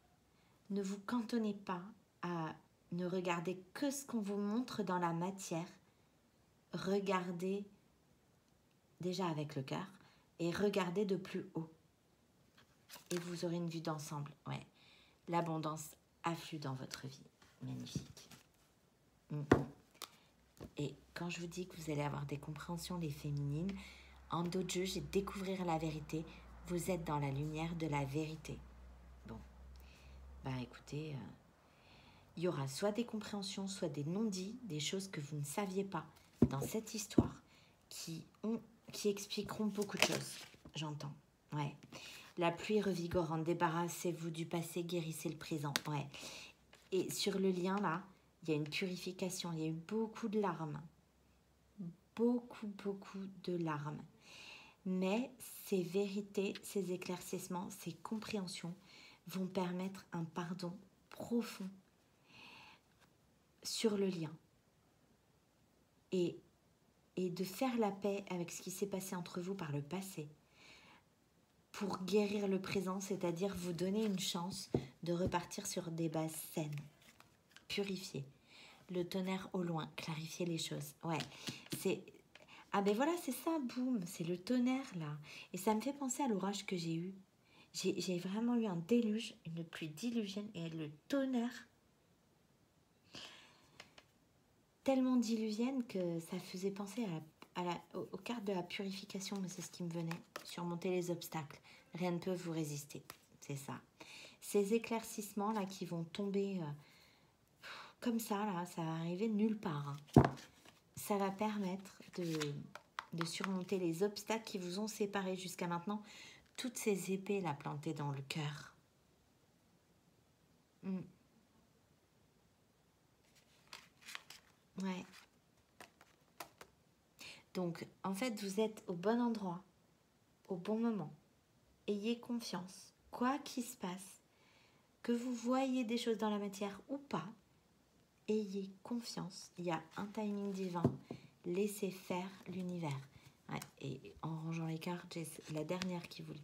Ne vous cantonnez pas à ne regarder que ce qu'on vous montre dans la matière. Regardez déjà avec le cœur et regardez de plus haut. Et vous aurez une vue d'ensemble. Ouais. L'abondance afflue dans votre vie. Magnifique. Et quand je vous dis que vous allez avoir des compréhensions, les féminines, en dos de jeu, j'ai découvrir la vérité. Vous êtes dans la lumière de la vérité. Bon, bah écoutez, il y aura soit des compréhensions, soit des non-dits, des choses que vous ne saviez pas dans cette histoire qui expliqueront beaucoup de choses, j'entends. Ouais. La pluie revigorante, débarrassez-vous du passé, guérissez le présent. Ouais. Et sur le lien là, il y a une purification, il y a eu beaucoup de larmes. Beaucoup de larmes. Mais ces vérités, ces éclaircissements, ces compréhensions vont permettre un pardon profond sur le lien. Et de faire la paix avec ce qui s'est passé entre vous par le passé pour guérir le présent, c'est-à-dire vous donner une chance de repartir sur des bases saines, purifiées. Le tonnerre au loin, clarifier les choses. Ouais, c'est... Ah ben voilà, c'est ça, boum, c'est le tonnerre là. Et ça me fait penser à l'orage que j'ai eu. J'ai vraiment eu un déluge, une pluie diluvienne et le tonnerre. Tellement diluvienne que ça faisait penser aux cartes de la purification, mais c'est ce qui me venait. Surmonter les obstacles. Rien ne peut vous résister. C'est ça. Ces éclaircissements là qui vont tomber comme ça, là, ça va arriver nulle part. Hein. Ça va permettre de surmonter les obstacles qui vous ont séparés jusqu'à maintenant. Toutes ces épées là plantées dans le cœur. Ouais. Donc, en fait, vous êtes au bon endroit, au bon moment. Ayez confiance. Quoi qu'il se passe, que vous voyez des choses dans la matière ou pas, ayez confiance. Il y a un timing divin. Laissez faire l'univers. Ouais, et en rangeant les cartes, j'ai la dernière qui voulait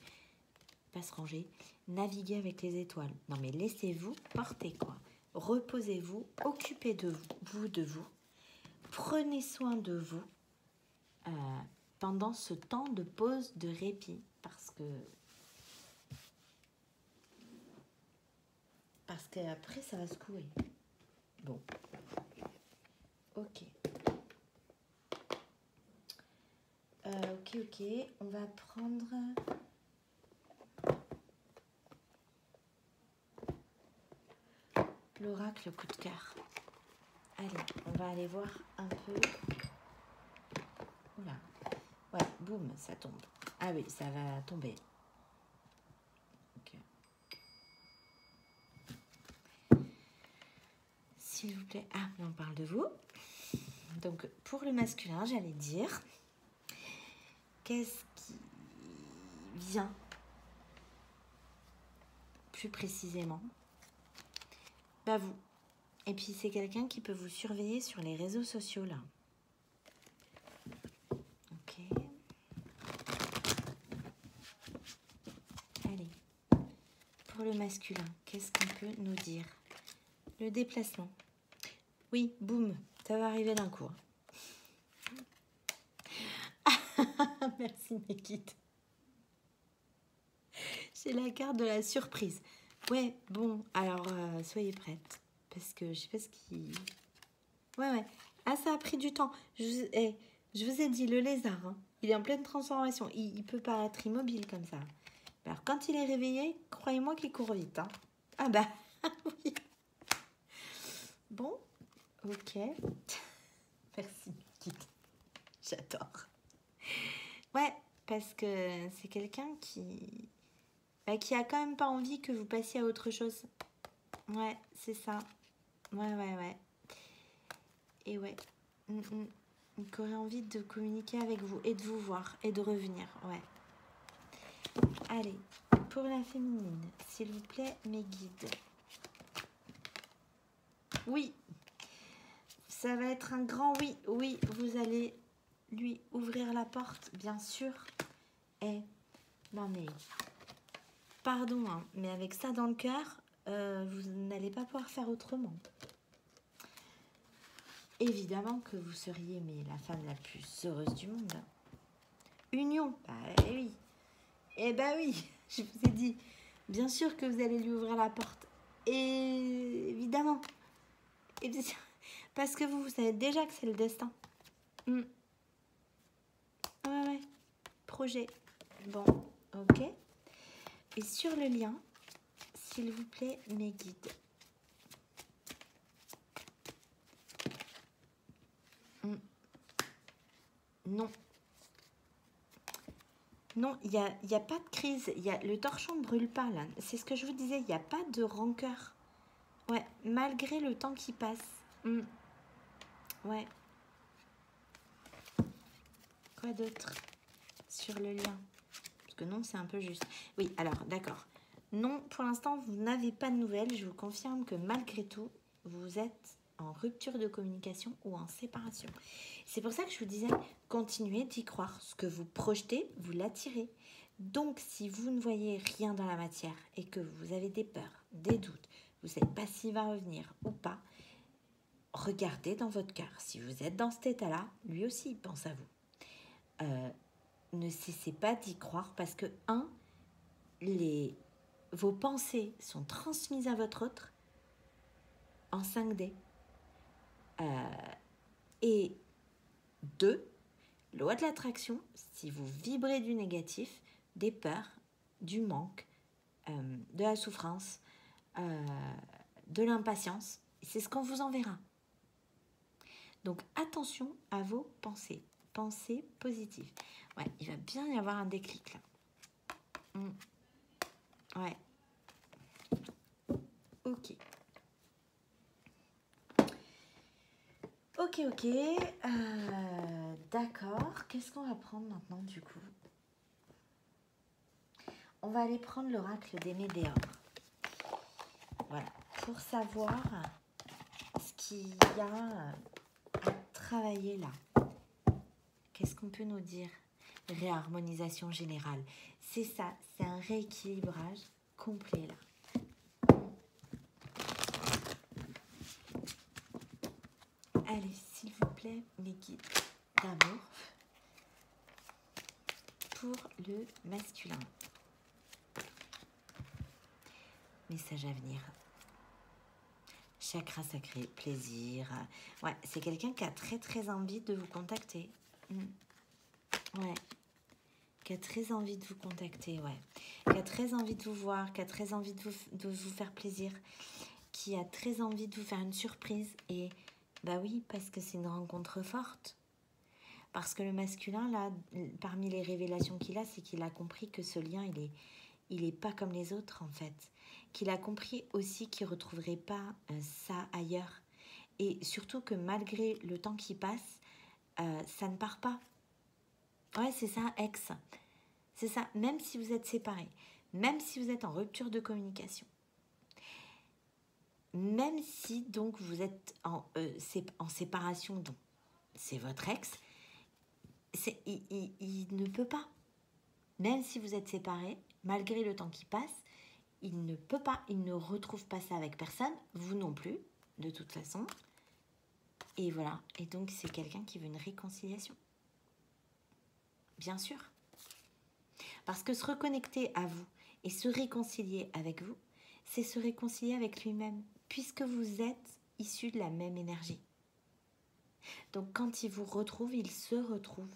pas se ranger. Naviguez avec les étoiles. Non, mais laissez-vous porter, quoi. Reposez-vous, occupez de vous. Prenez soin de vous pendant ce temps de pause, de répit. Parce qu'après, ça va secouer. Bon. Ok. ok. On va prendre... l'oracle coup de cœur. Allez, on va aller voir un peu. Oula. Ouais, boum, ça tombe. Ah oui, ça va tomber. Ok. S'il vous plaît. Ah, on parle de vous. Donc, pour le masculin, j'allais dire, qu'est-ce qui vient plus précisément? Bah vous. Et puis, c'est quelqu'un qui peut vous surveiller sur les réseaux sociaux, là. Ok. Allez. Pour le masculin, qu'est-ce qu'on peut nous dire? Le déplacement. Oui, boum, ça va arriver d'un coup. Merci, mes guides. J'ai la carte de la surprise. Ouais, bon, alors soyez prêtes. Parce que je sais pas ce qui... Ouais. Ah, ça a pris du temps. Je vous ai dit, le lézard, hein, il est en pleine transformation. Il peut paraître immobile comme ça. Alors, quand il est réveillé, croyez-moi qu'il court vite. Hein. Ah bah, oui. Bon, ok. Merci, Kit. J'adore. Ouais, parce que c'est quelqu'un qui a quand même pas envie que vous passiez à autre chose. Ouais, c'est ça. Ouais. Et ouais. Qui aurait envie de communiquer avec vous et de vous voir et de revenir. Ouais. Allez, pour la féminine, s'il vous plaît, mes guides. Oui. Ça va être un grand oui. Oui, vous allez lui ouvrir la porte, bien sûr. Non mais... Pardon, hein, mais avec ça dans le cœur, vous n'allez pas pouvoir faire autrement. Évidemment que vous seriez la femme la plus heureuse du monde. Union, bah oui. Eh bah oui, je vous ai dit. Bien sûr que vous allez lui ouvrir la porte. Et évidemment. Parce que vous savez déjà que c'est le destin. Ouais. Projet. Bon, ok. Et sur le lien, s'il vous plaît, mes guides. Non. Non, il y a pas de crise. Le torchon ne brûle pas, là. C'est ce que je vous disais. Il n'y a pas de rancœur. Ouais, malgré le temps qui passe. Ouais. Quoi d'autre sur le lien? Parce que non, c'est un peu juste. Oui, alors, d'accord. Non, pour l'instant, vous n'avez pas de nouvelles. Je vous confirme que malgré tout, vous êtes en rupture de communication ou en séparation. C'est pour ça que je vous disais, continuez d'y croire. Ce que vous projetez, vous l'attirez. Donc, si vous ne voyez rien dans la matière et que vous avez des peurs, des doutes, vous ne savez pas s'il va revenir ou pas, regardez dans votre cœur. Si vous êtes dans cet état-là, lui aussi, il pense à vous. Ne cessez pas d'y croire parce que, vos pensées sont transmises à votre autre en 5D. Et 2, loi de l'attraction, si vous vibrez du négatif, des peurs, du manque, de la souffrance, de l'impatience, c'est ce qu'on vous enverra. Donc attention à vos pensées. Pensées positives. Ouais, il va bien y avoir un déclic là. Ouais. Ok. Ok. D'accord. Qu'est-ce qu'on va prendre maintenant du coup? On va aller prendre l'oracle des météores. Voilà. Pour savoir ce qu'il y a à travailler là. Qu'est-ce qu'on peut nous dire? Réharmonisation générale. C'est ça. C'est un rééquilibrage complet là. Allez, s'il vous plaît, mes guides d'amour pour le masculin. Message à venir. Chakra sacré, plaisir. Ouais, c'est quelqu'un qui a très très envie de vous contacter. Ouais. qui a très envie de vous contacter, ouais. Qui a très envie de vous voir, qui a très envie de vous faire plaisir, qui a très envie de vous faire une surprise. Et bah oui, parce que c'est une rencontre forte. Parce que le masculin, là, parmi les révélations qu'il a, c'est qu'il a compris que ce lien, il est pas comme les autres, en fait. Qu'il a compris aussi qu'il ne retrouverait pas ça ailleurs. Et surtout que malgré le temps qui passe, ça ne part pas. Ouais, c'est ça, ex. C'est ça, même si vous êtes séparés, même si vous êtes en rupture de communication, même si donc vous êtes en séparation, donc c'est votre ex, il ne peut pas. Même si vous êtes séparés, malgré le temps qui passe, il ne peut pas, il ne retrouve pas ça avec personne, vous non plus, de toute façon. Et voilà, et donc c'est quelqu'un qui veut une réconciliation. Bien sûr. Parce que se reconnecter à vous et se réconcilier avec vous, c'est se réconcilier avec lui-même, puisque vous êtes issus de la même énergie. Donc quand il vous retrouve, il se retrouve.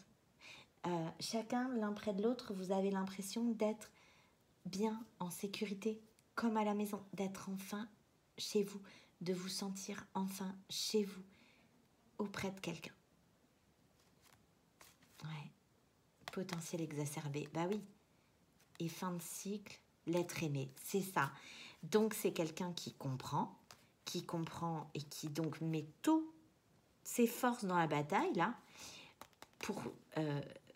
Chacun, l'un près de l'autre, vous avez l'impression d'être bien, en sécurité, comme à la maison, d'être enfin chez vous, de vous sentir enfin chez vous, auprès de quelqu'un. Ouais. Potentiel exacerbé, bah oui. Et fin de cycle, l'être aimé, c'est ça. Donc c'est quelqu'un qui comprend et qui donc met toutes ses forces dans la bataille, là, pour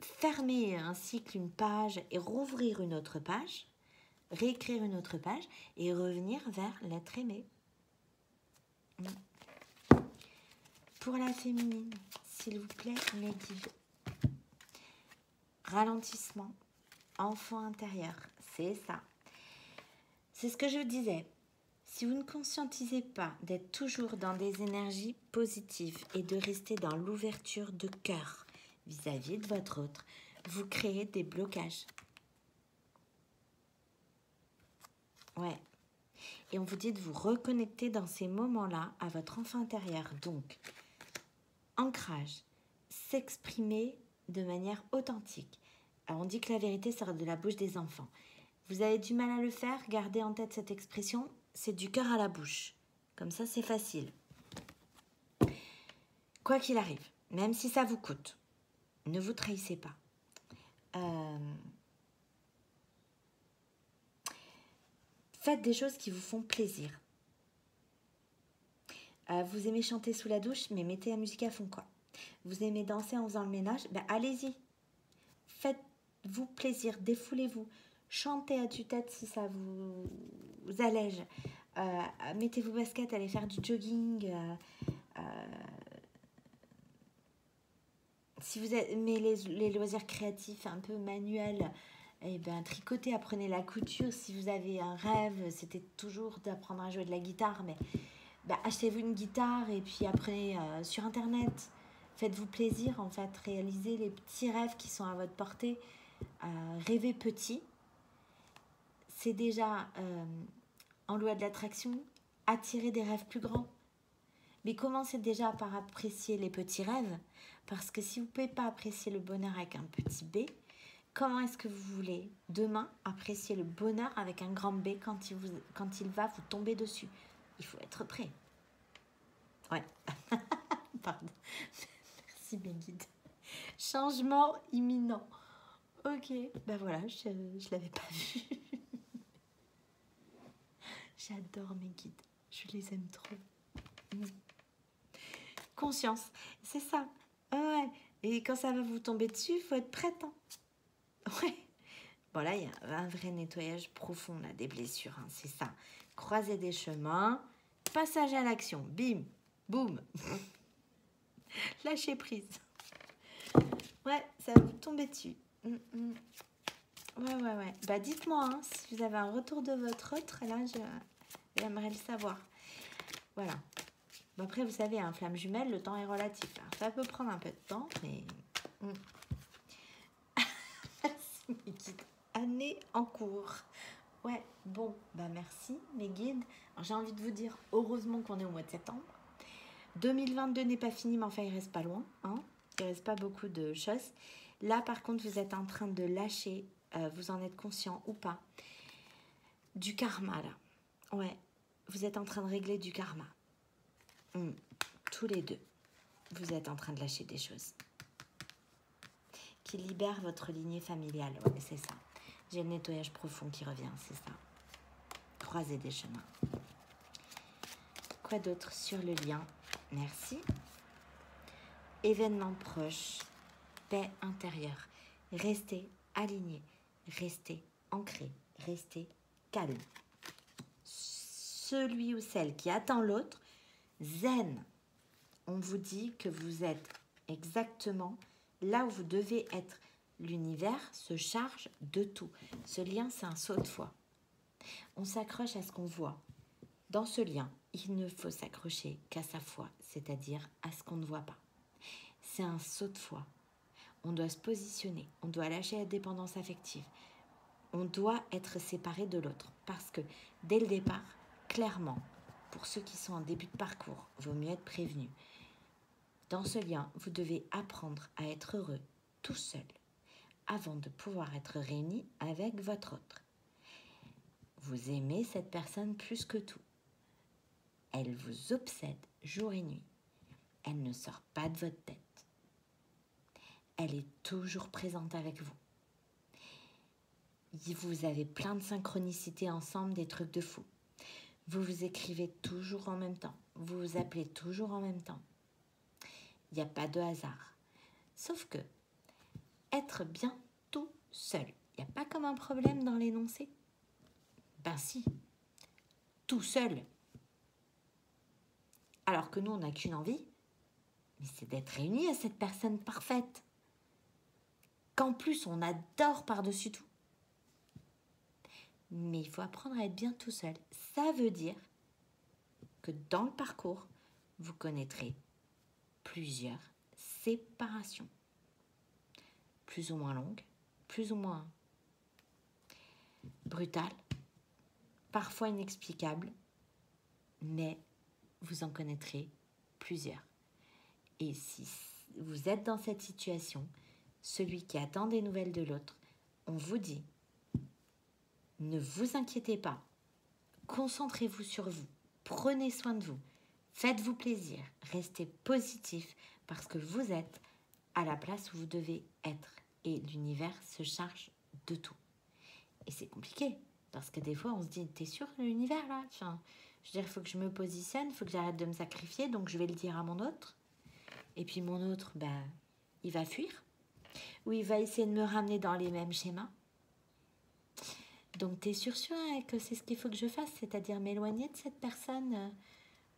fermer un cycle, une page, et rouvrir une autre page, réécrire une autre page, et revenir vers l'être aimé. Pour la féminine, s'il vous plaît, Lady. Ralentissement, enfant intérieur, c'est ça. C'est ce que je disais. Si vous ne conscientisez pas d'être toujours dans des énergies positives et de rester dans l'ouverture de cœur vis-à-vis de votre autre, vous créez des blocages. Ouais. Et on vous dit de vous reconnecter dans ces moments-là à votre enfant intérieur. Donc, ancrage, s'exprimer de manière authentique. Alors, on dit que la vérité sort de la bouche des enfants. Vous avez du mal à le faire, gardez en tête cette expression, c'est du cœur à la bouche. Comme ça, c'est facile. Quoi qu'il arrive, même si ça vous coûte, ne vous trahissez pas. Faites des choses qui vous font plaisir. Vous aimez chanter sous la douche, mais mettez la musique à fond, quoi. Vous aimez danser en faisant le ménage, ben allez-y. Faites-vous plaisir, défoulez-vous. Chantez à tue-tête si ça vous allège. Mettez vos baskets, allez faire du jogging. Si vous aimez les loisirs créatifs un peu manuels, eh ben, tricotez, apprenez la couture. Si vous avez un rêve, c'était toujours d'apprendre à jouer de la guitare, mais ben, achetez-vous une guitare et puis apprenez sur Internet. Faites-vous plaisir, en fait. Réalisez les petits rêves qui sont à votre portée. Rêvez petit. C'est déjà, en loi de l'attraction, attirer des rêves plus grands. Mais commencez déjà par apprécier les petits rêves. Parce que si vous ne pouvez pas apprécier le bonheur avec un petit B, comment est-ce que vous voulez demain apprécier le bonheur avec un grand B quand il va vous tomber dessus? Il faut être prêt. Ouais. Pardon. Merci mes guides. Changement imminent. Ok. Ben voilà, je ne l'avais pas vu. J'adore mes guides. Je les aime trop. Conscience. C'est ça. Ouais. Et quand ça va vous tomber dessus, il faut être prête. Hein. Ouais. Bon, là, il y a un vrai nettoyage profond là, des blessures. Hein, c'est ça. Croiser des chemins. Passage à l'action. Bim. Boum. Lâcher prise. Ouais, ça va vous tomber dessus. Ouais. Bah, dites-moi hein, si vous avez un retour de votre autre. Là, j'aimerais le savoir. Voilà. Bon, après, vous savez, un flamme jumelle, le temps est relatif. Alors, ça peut prendre un peu de temps, mais... Merci, mes guides. Année en cours. Ouais, bon, bah merci, mes guides. Alors, j'ai envie de vous dire, heureusement qu'on est au mois de septembre. 2022 n'est pas fini, mais enfin, il reste pas loin. Hein, il reste pas beaucoup de choses. Là, par contre, vous êtes en train de lâcher, vous en êtes conscient ou pas, du karma, là. Ouais, vous êtes en train de régler du karma. Tous les deux, vous êtes en train de lâcher des choses qui libèrent votre lignée familiale. Ouais, c'est ça. J'ai le nettoyage profond qui revient, c'est ça. Croiser des chemins. Quoi d'autre sur le lien? Merci. Événement proche, paix intérieure. Restez aligné, restez ancré, restez calme. Celui ou celle qui attend l'autre, zen. On vous dit que vous êtes exactement là où vous devez être. L'univers se charge de tout. Ce lien, c'est un saut de foi. On s'accroche à ce qu'on voit. Dans ce lien, il ne faut s'accrocher qu'à sa foi, c'est-à-dire à ce qu'on ne voit pas. C'est un saut de foi. On doit se positionner, on doit lâcher la dépendance affective. On doit être séparé de l'autre parce que dès le départ, clairement, pour ceux qui sont en début de parcours, vaut mieux être prévenu. Dans ce lien, vous devez apprendre à être heureux tout seul avant de pouvoir être réuni avec votre autre. Vous aimez cette personne plus que tout. Elle vous obsède jour et nuit. Elle ne sort pas de votre tête. Elle est toujours présente avec vous. Vous avez plein de synchronicités ensemble, des trucs de fou. Vous vous écrivez toujours en même temps. Vous vous appelez toujours en même temps. Il n'y a pas de hasard. Sauf que être bien tout seul, il n'y a pas comme un problème dans l'énoncé? Ben si, tout seul. Alors que nous, on n'a qu'une envie, mais c'est d'être réunis à cette personne parfaite. Qu'en plus, on adore par-dessus tout. Mais il faut apprendre à être bien tout seul. Ça veut dire que dans le parcours, vous connaîtrez plusieurs séparations. Plus ou moins longues, plus ou moins brutales, parfois inexplicables, mais vous en connaîtrez plusieurs. Et si vous êtes dans cette situation, celui qui attend des nouvelles de l'autre, on vous dit, ne vous inquiétez pas, concentrez-vous sur vous, prenez soin de vous, faites-vous plaisir, restez positif parce que vous êtes à la place où vous devez être et l'univers se charge de tout. Et c'est compliqué parce que des fois on se dit, t'es sûr l'univers là? Enfin, je veux dire, il faut que je me positionne, il faut que j'arrête de me sacrifier, donc je vais le dire à mon autre. Et puis mon autre, ben, il va fuir ou il va essayer de me ramener dans les mêmes schémas. Donc, tu es sûr que c'est ce qu'il faut que je fasse, c'est-à-dire m'éloigner de cette personne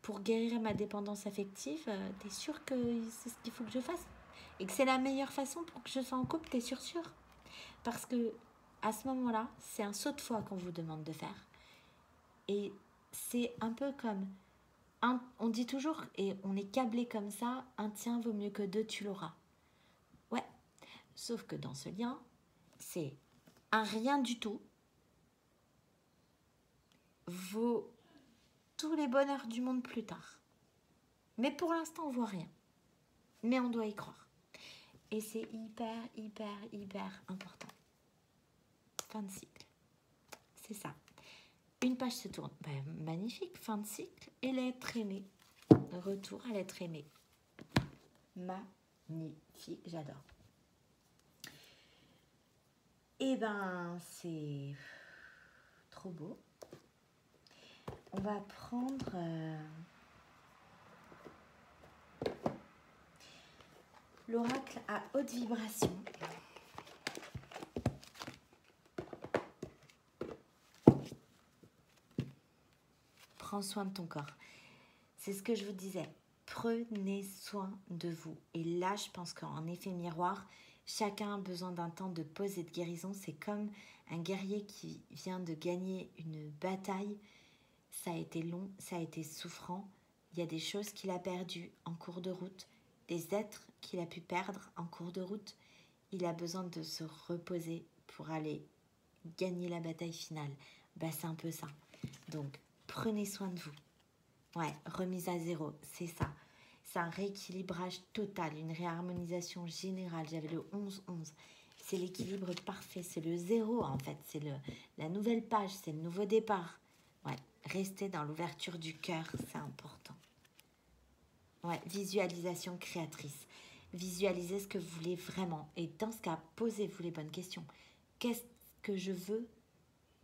pour guérir ma dépendance affective. Tu es sûr que c'est ce qu'il faut que je fasse et que c'est la meilleure façon pour que je sois en couple, tu es sûr? Parce que à ce moment-là, c'est un saut de foi qu'on vous demande de faire. Et c'est un peu comme, on dit toujours, et on est câblé comme ça, un tien vaut mieux que deux, tu l'auras. Ouais, sauf que dans ce lien, c'est un rien du tout vaut tous les bonheurs du monde plus tard. Mais pour l'instant, on voit rien. Mais on doit y croire. Et c'est hyper important. Fin de cycle. C'est ça. Une page se tourne. Ben, magnifique, fin de cycle. Et l'être aimé. Retour à l'être aimé. Magnifique, j'adore. Et ben, c'est trop beau. On va prendre l'oracle à haute vibration. Prends soin de ton corps. C'est ce que je vous disais. Prenez soin de vous. Et là, je pense qu'en effet miroir, chacun a besoin d'un temps de pause et de guérison. C'est comme un guerrier qui vient de gagner une bataille. Ça a été long, ça a été souffrant. Il y a des choses qu'il a perdues en cours de route, des êtres qu'il a pu perdre en cours de route. Il a besoin de se reposer pour aller gagner la bataille finale. Ben, c'est un peu ça. Donc, prenez soin de vous. Ouais, remise à zéro, c'est ça. C'est un rééquilibrage total, une réharmonisation générale. J'avais le 11-11. C'est l'équilibre parfait, c'est le zéro en fait. C'est la nouvelle page, c'est le nouveau départ. Ouais, restez dans l'ouverture du cœur, c'est important. Ouais, visualisation créatrice. Visualisez ce que vous voulez vraiment. Et dans ce cas, posez-vous les bonnes questions. Qu'est-ce que je veux?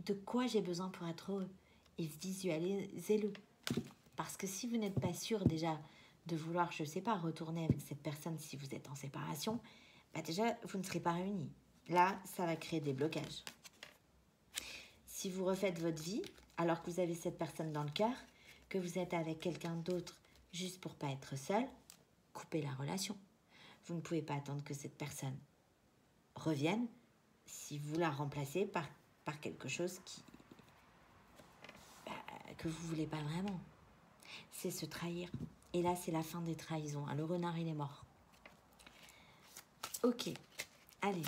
De quoi j'ai besoin pour être heureux? Et visualisez-le. Parce que si vous n'êtes pas sûr déjà de vouloir, je ne sais pas, retourner avec cette personne si vous êtes en séparation, bah déjà, vous ne serez pas réunis. Là, ça va créer des blocages. Si vous refaites votre vie, alors que vous avez cette personne dans le cœur, que vous êtes avec quelqu'un d'autre juste pour pas être seul, coupez la relation. Vous ne pouvez pas attendre que cette personne revienne si vous la remplacez par quelque chose que vous ne voulez pas vraiment. C'est se trahir. Et là, c'est la fin des trahisons. Le renard, il est mort. Ok. Allez,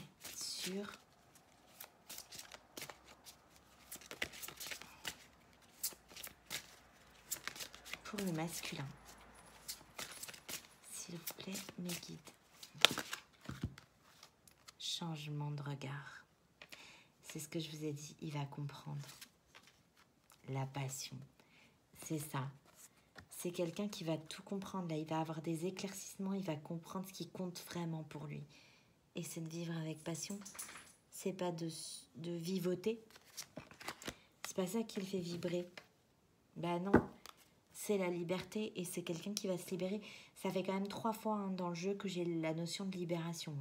pour le masculin. S'il vous plaît, mes guides. Changement de regard. C'est ce que je vous ai dit, il va comprendre. La passion, c'est ça. C'est quelqu'un qui va tout comprendre. Là, il va avoir des éclaircissements, il va comprendre ce qui compte vraiment pour lui. Et c'est de vivre avec passion. C'est pas de vivoter. C'est pas ça qui le fait vibrer. Ben non, c'est la liberté et c'est quelqu'un qui va se libérer. Ça fait quand même 3 fois dans le jeu que j'ai la notion de libération.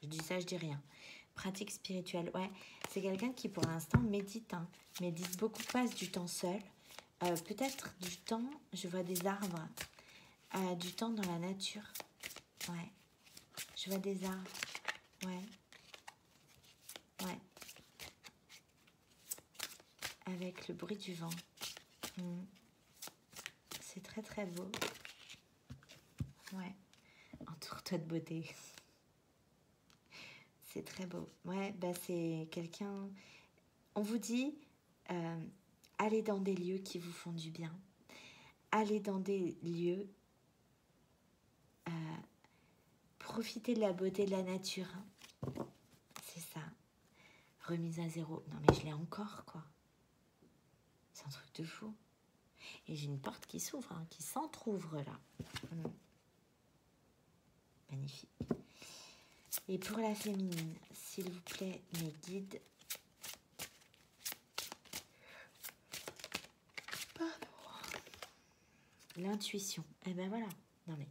Je dis ça, je dis rien. Pratique spirituelle, ouais. C'est quelqu'un qui, pour l'instant, médite. Médite beaucoup, passe du temps seul. Peut-être du temps, je vois des arbres. Du temps dans la nature. Ouais. Je vois des arbres. Ouais. Ouais. Avec le bruit du vent. C'est très très beau. Ouais. Entoure-toi de beauté. C'est très beau. Ouais, bah c'est quelqu'un... On vous dit, allez dans des lieux qui vous font du bien. Allez dans des lieux... profitez de la beauté de la nature. C'est ça. Remise à zéro. Non mais je l'ai encore, quoi. C'est un truc de fou. Et j'ai une porte qui s'ouvre, qui s'entrouvre là. Magnifique. Et pour la féminine, s'il vous plaît, mes guides. L'intuition. Eh ben voilà. Non mais.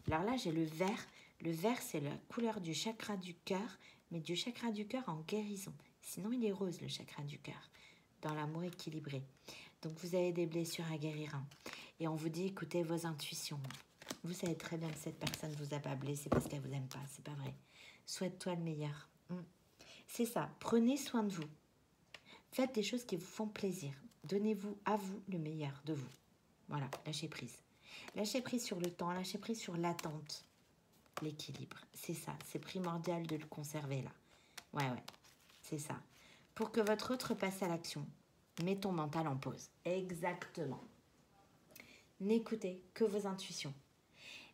Alors là, j'ai le vert. Le vert, c'est la couleur du chakra du cœur, mais du chakra du cœur en guérison. Sinon, il est rose, le chakra du cœur, dans l'amour équilibré. Donc, vous avez des blessures à guérir. Et on vous dit, écoutez vos intuitions. Vous savez très bien que cette personne ne vous a pas blessé parce qu'elle ne vous aime pas. C'est pas vrai. Souhaite-toi le meilleur. C'est ça. Prenez soin de vous. Faites des choses qui vous font plaisir. Donnez-vous à vous le meilleur de vous. Voilà, lâchez prise. Lâchez prise sur le temps, lâchez prise sur l'attente. L'équilibre, c'est ça. C'est primordial de le conserver là. Ouais, c'est ça. Pour que votre autre passe à l'action, mets ton mental en pause. Exactement. N'écoutez que vos intuitions.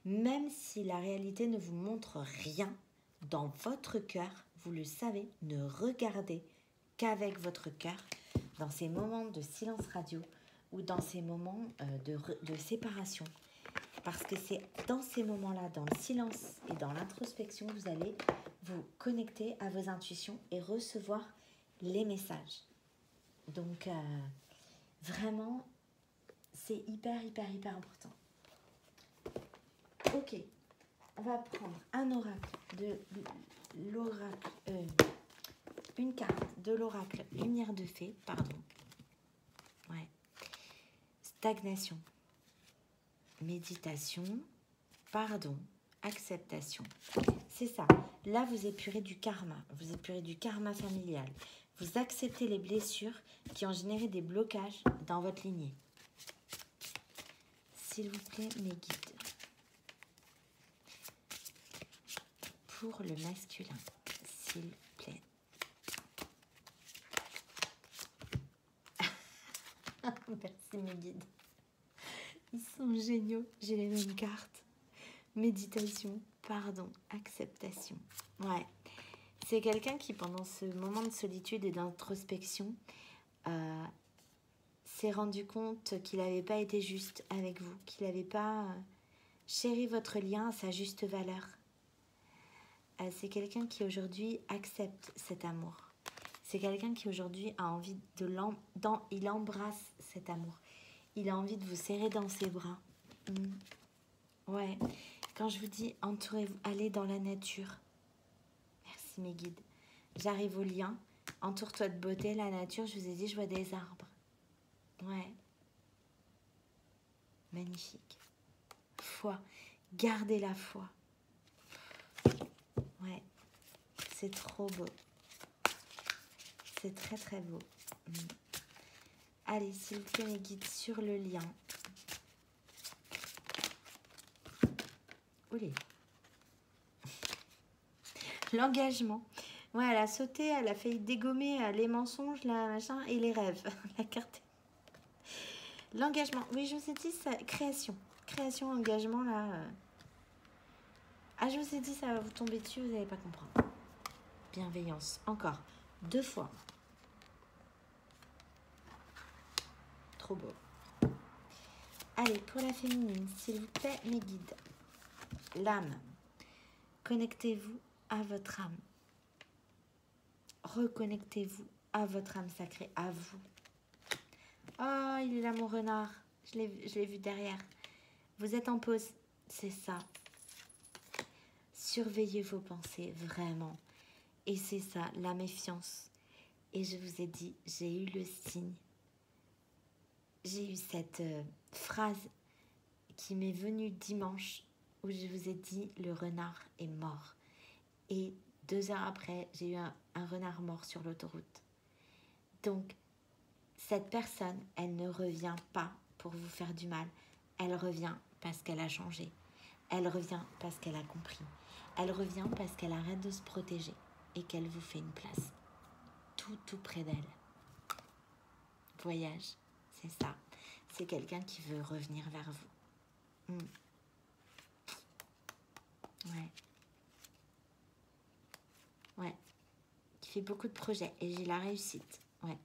Même si la réalité ne vous montre rien, dans votre cœur, vous le savez, ne regardez qu'avec votre cœur, dans ces moments de silence radio ou dans ces moments de séparation. Parce que c'est dans ces moments-là, dans le silence et dans l'introspection, vous allez vous connecter à vos intuitions et recevoir les messages. Donc, vraiment, c'est hyper important. Ok, on va prendre un oracle une carte de l'oracle Lumière de Fée, pardon. Ouais. Stagnation. Méditation. Pardon. Acceptation. C'est ça. Là, vous épurez du karma. Vous épurez du karma familial. Vous acceptez les blessures qui ont généré des blocages dans votre lignée. S'il vous plaît, mes guides. Pour le masculin, s'il vous plaît. Merci, mes guides. Ils sont géniaux. J'ai les mêmes cartes. Méditation, pardon, acceptation. Ouais. C'est quelqu'un qui, pendant ce moment de solitude et d'introspection, s'est rendu compte qu'il n'avait pas été juste avec vous, qu'il n'avait pas chéri votre lien à sa juste valeur. C'est quelqu'un qui aujourd'hui accepte cet amour. C'est quelqu'un qui aujourd'hui a envie il embrasse cet amour. Il a envie de vous serrer dans ses bras. Ouais. Quand je vous dis entourez-vous, allez dans la nature. Merci mes guides. J'arrive au lien. Entoure-toi de beauté, la nature. Je vous ai dit, je vois des arbres. Ouais. Magnifique. Foi. Gardez la foi. Ouais. C'est trop beau. C'est très très beau. Allez, s'il vous plaît, mes guides, sur le lien. Oulé. L'engagement. Ouais, elle a sauté, elle a failli dégommer les mensonges, la machin, et les rêves. La carte. L'engagement. Oui, je vous ai dit ça. Création. Création, engagement, là. Ah, je vous ai dit, ça va vous tomber dessus, vous n'allez pas comprendre. Bienveillance. Encore. 2 fois. Trop beau. Allez, pour la féminine, s'il vous plaît, mes guides. L'âme. Connectez-vous à votre âme. Reconnectez-vous à votre âme sacrée, à vous. Oh, il est là mon renard. Je l'ai vu derrière. Vous êtes en pause. C'est ça. Surveillez vos pensées, vraiment. Et c'est ça, la méfiance. Et je vous ai dit, j'ai eu le signe. J'ai eu cette phrase qui m'est venue dimanche où je vous ai dit, le renard est mort. Et 2 heures après, j'ai eu un renard mort sur l'autoroute. Donc, cette personne, elle ne revient pas pour vous faire du mal. Elle revient parce qu'elle a changé. Elle revient parce qu'elle a compris. Elle revient parce qu'elle arrête de se protéger et qu'elle vous fait une place. Tout près d'elle. Voyage, c'est ça. C'est quelqu'un qui veut revenir vers vous. Ouais. Ouais. Qui fait beaucoup de projets et j'ai la réussite. Ouais.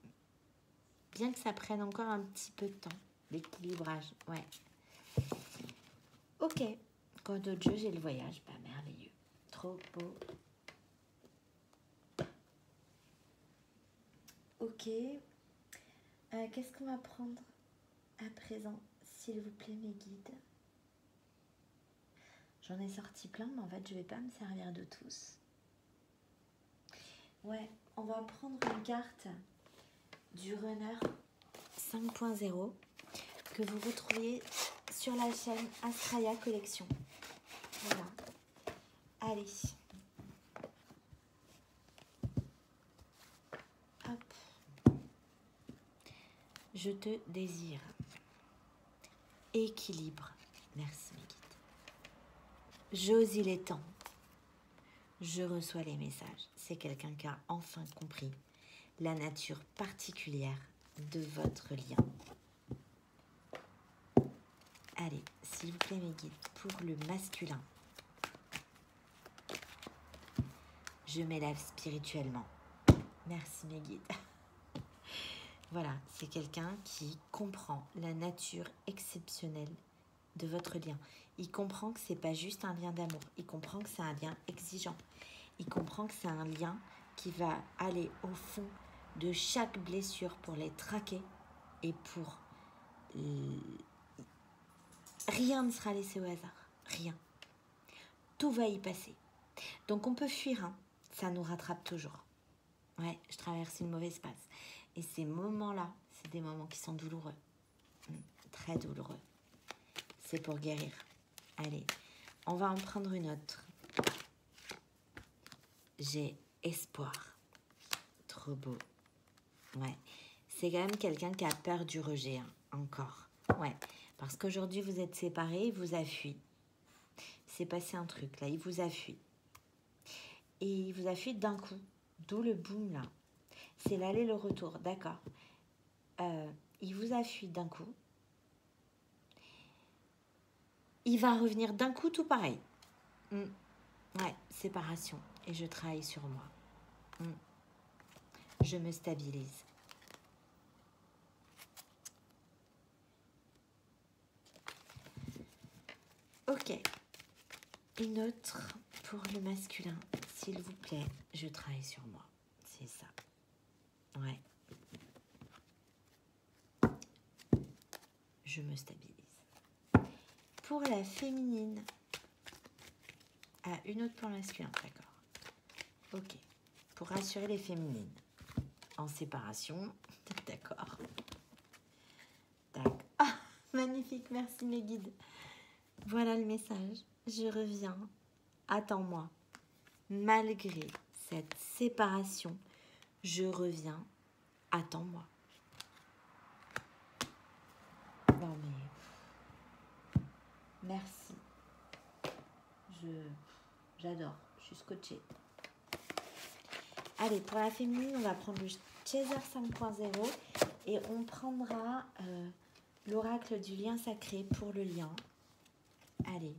Bien que ça prenne encore un petit peu de temps, l'équilibrage. Ouais. Ok. Quand d'autres jeux, j'ai le voyage. Bah, merveilleux. Trop beau. Ok. Qu'est-ce qu'on va prendre à présent, s'il vous plaît, mes guides? J'en ai sorti plein, mais en fait, je vais pas me servir de tous. Ouais, on va prendre une carte du Runner 5.0 que vous retrouviez sur la chaîne Astraya Collection. Voilà. Allez. Hop. Je te désire. Équilibre. Merci mes guides. J'ose, il est temps. Je reçois les messages. C'est quelqu'un qui a enfin compris la nature particulière de votre lien. Allez, s'il vous plaît mes guides, pour le masculin. Je m'élève spirituellement. Merci mes guides. Voilà, c'est quelqu'un qui comprend la nature exceptionnelle de votre lien. Il comprend que c'est pas juste un lien d'amour. Il comprend que c'est un lien exigeant. Il comprend que c'est un lien qui va aller au fond de chaque blessure pour les traquer et pour... Rien ne sera laissé au hasard. Rien. Tout va y passer. Donc on peut fuir, hein. Ça nous rattrape toujours. Ouais, je traverse une mauvaise passe. Et ces moments-là, c'est des moments qui sont douloureux. Très douloureux. C'est pour guérir. Allez, on va en prendre une autre. J'ai espoir. Trop beau. Ouais. C'est quand même quelqu'un qui a peur du rejet, hein, encore. Ouais. Parce qu'aujourd'hui, vous êtes séparés, il vous a fui. Il s'est passé un truc, là. Il vous a fui. Et il vous a fui d'un coup. D'où le boom, là. C'est l'aller, le retour. D'accord. Il vous a fui d'un coup. il va revenir d'un coup tout pareil. Ouais, séparation. Et je travaille sur moi. Je me stabilise. Ok. Une autre pour le masculin. S'il vous plaît, je travaille sur moi. C'est ça. Ouais. Je me stabilise. Pour la féminine. Ah, une autre pour le masculin, d'accord. Ok. Pour rassurer les féminines. En séparation. D'accord. Ah, magnifique, merci mes guides. Voilà le message. Je reviens. Attends-moi. Malgré cette séparation, je reviens. Attends-moi. Non mais... Merci. J'adore. Je suis scotchée. Allez, pour la féminine, on va prendre le Chaser 5.0 et on prendra l'oracle du lien sacré pour le lien. Allez,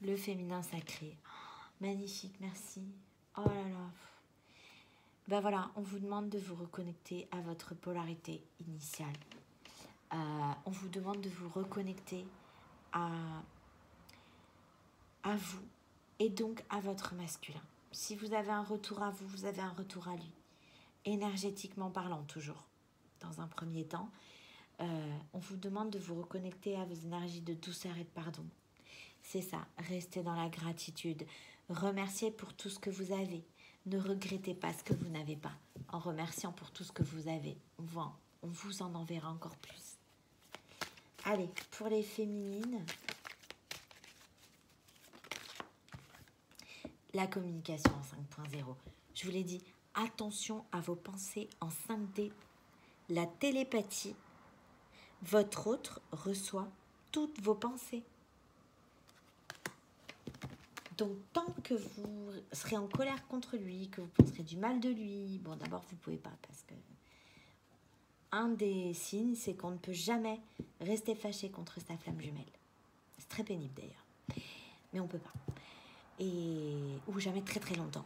le féminin sacré. Oh, magnifique, merci. Oh là là. Ben voilà, on vous demande de vous reconnecter à votre polarité initiale. On vous demande de vous reconnecter à vous et donc à votre masculin. Si vous avez un retour à vous, vous avez un retour à lui. Énergétiquement parlant, toujours. Dans un premier temps, on vous demande de vous reconnecter à vos énergies de douceur et de pardon. C'est ça, restez dans la gratitude. Remerciez pour tout ce que vous avez. Ne regrettez pas ce que vous n'avez pas. En remerciant pour tout ce que vous avez, on vous en enverra encore plus. Allez, pour les féminines, la communication en 5.0. Je vous l'ai dit, attention à vos pensées en 5D. La télépathie, votre autre reçoit toutes vos pensées. Donc, tant que vous serez en colère contre lui, que vous penserez du mal de lui, bon, d'abord, vous ne pouvez pas, parce que un des signes, c'est qu'on ne peut jamais rester fâché contre sa flamme jumelle. C'est très pénible, d'ailleurs. Mais on ne peut pas. Ou jamais très, très longtemps.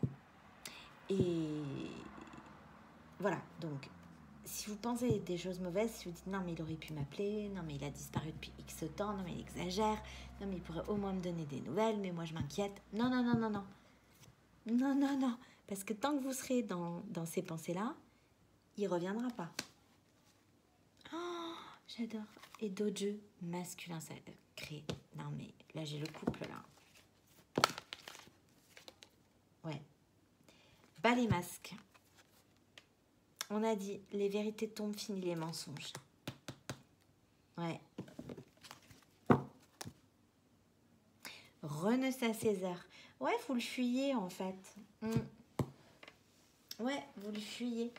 Et voilà, donc, si vous pensez des choses mauvaises, si vous dites non mais il aurait pu m'appeler, non mais il a disparu depuis X temps, non mais il exagère, non mais il pourrait au moins me donner des nouvelles, mais moi je m'inquiète. Non, non, non, non, non. Non, non, non. Parce que tant que vous serez dans ces pensées-là, il ne reviendra pas. Oh, j'adore. Et d'autres jeux masculins sacrés. Non mais là j'ai le couple là. Ouais. Bas les masques. On a dit, les vérités tombent, fini les mensonges. Ouais. Renoncer à César. Ouais, vous le fuyez en fait. Ouais, vous le fuyez.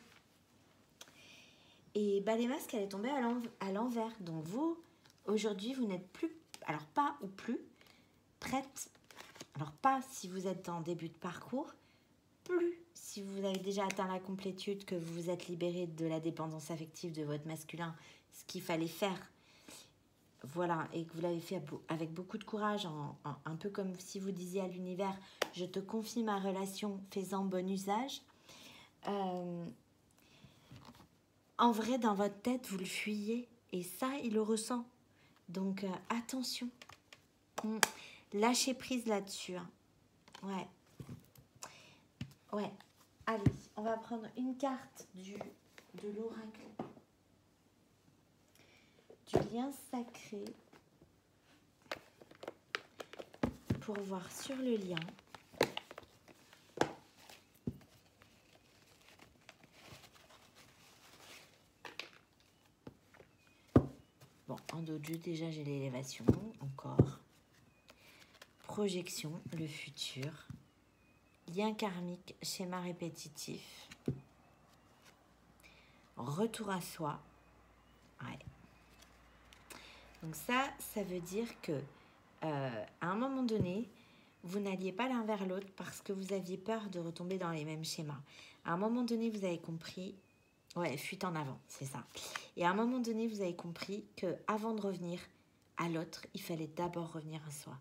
Et bah, les masques, elle est tombée à l'envers. Donc vous, aujourd'hui, vous n'êtes plus, alors pas ou plus, prête. Alors pas si vous êtes en début de parcours, plus si vous avez déjà atteint la complétude, que vous vous êtes libéré de la dépendance affective de votre masculin, ce qu'il fallait faire. Voilà, et que vous l'avez fait avec beaucoup de courage, un peu comme si vous disiez à l'univers, je te confie ma relation, fais-en bon usage. En vrai, dans votre tête, vous le fuyez, et ça, il le ressent. Donc, attention. Lâchez prise là-dessus. Hein. Ouais. Ouais. Allez, on va prendre une carte de l'oracle. Du lien sacré. Pour voir sur le lien. Bon, en doju, déjà j'ai l'élévation, encore. Projection, le futur. Lien karmique, schéma répétitif. Retour à soi. Ouais. Donc ça veut dire que à un moment donné, vous n'alliez pas l'un vers l'autre parce que vous aviez peur de retomber dans les mêmes schémas. À un moment donné, vous avez compris... Ouais, fuite en avant, c'est ça. Et à un moment donné, vous avez compris que avant de revenir, à l'autre, il fallait d'abord revenir à soi.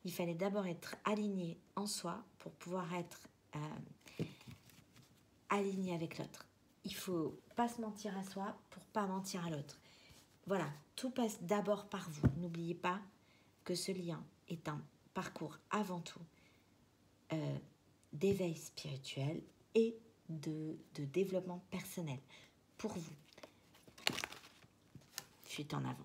Il fallait d'abord être aligné en soi pour pouvoir être aligné avec l'autre. Il faut pas se mentir à soi pour pas mentir à l'autre. Voilà, tout passe d'abord par vous. N'oubliez pas que ce lien est un parcours avant tout d'éveil spirituel et de développement personnel pour vous. Fuite en avant.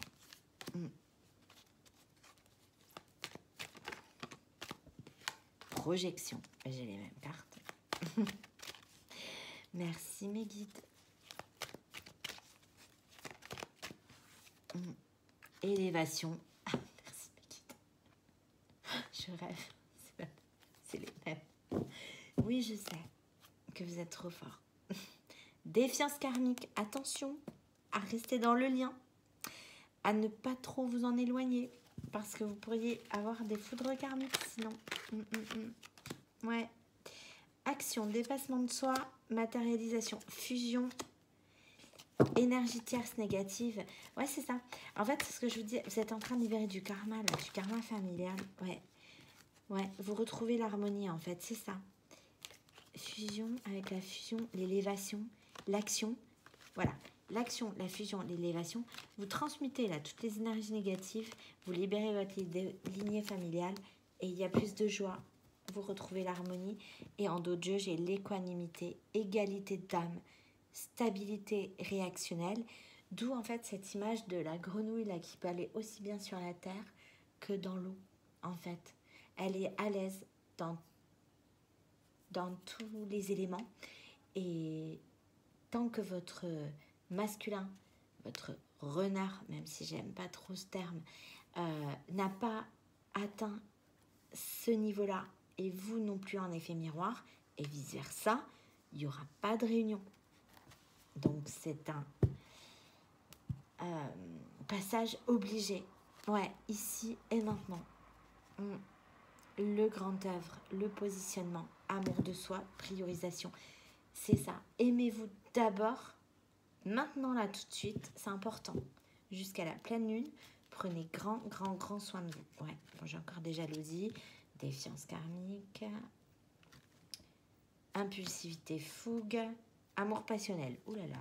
Projection. J'ai les mêmes cartes. Merci mes guides. Élévation. Merci mes guides. Je rêve. C'est les mêmes. Oui, je sais que vous êtes trop fort. Défiance karmique. Attention à rester dans le lien. À ne pas trop vous en éloigner. Parce que vous pourriez avoir des foudres karmiques sinon. Ouais. Action, dépassement de soi, matérialisation, fusion, énergie tierce négative. Ouais, c'est ça. En fait, c'est ce que je vous dis. Vous êtes en train de libérer du karma, là, du karma familial. Ouais. Ouais, vous retrouvez l'harmonie, en fait. C'est ça. Fusion, avec la fusion, l'élévation, l'action. Voilà. L'action, la fusion, l'élévation. Vous transmutez, là, toutes les énergies négatives. Vous libérez votre lignée familiale. Et il y a plus de joie. Vous retrouvez l'harmonie. Et en d'autres jeux, j'ai l'équanimité, égalité d'âme, stabilité réactionnelle. D'où en fait cette image de la grenouille là qui peut aller aussi bien sur la terre que dans l'eau. En fait, elle est à l'aise dans tous les éléments. Et tant que votre masculin, votre renard, même si j'aime pas trop ce terme, n'a pas atteint ce niveau-là, et vous non plus en effet miroir, et vice-versa, il n'y aura pas de réunion. Donc c'est un passage obligé. Ouais, ici et maintenant. Le grand œuvre, le positionnement, amour de soi, priorisation. C'est ça. Aimez-vous d'abord, maintenant là tout de suite, c'est important. Jusqu'à la pleine lune, prenez grand soin de vous. Ouais, bon, j'ai encore des jalousies. Défiance karmique, impulsivité, fougue, amour passionnel, oulala,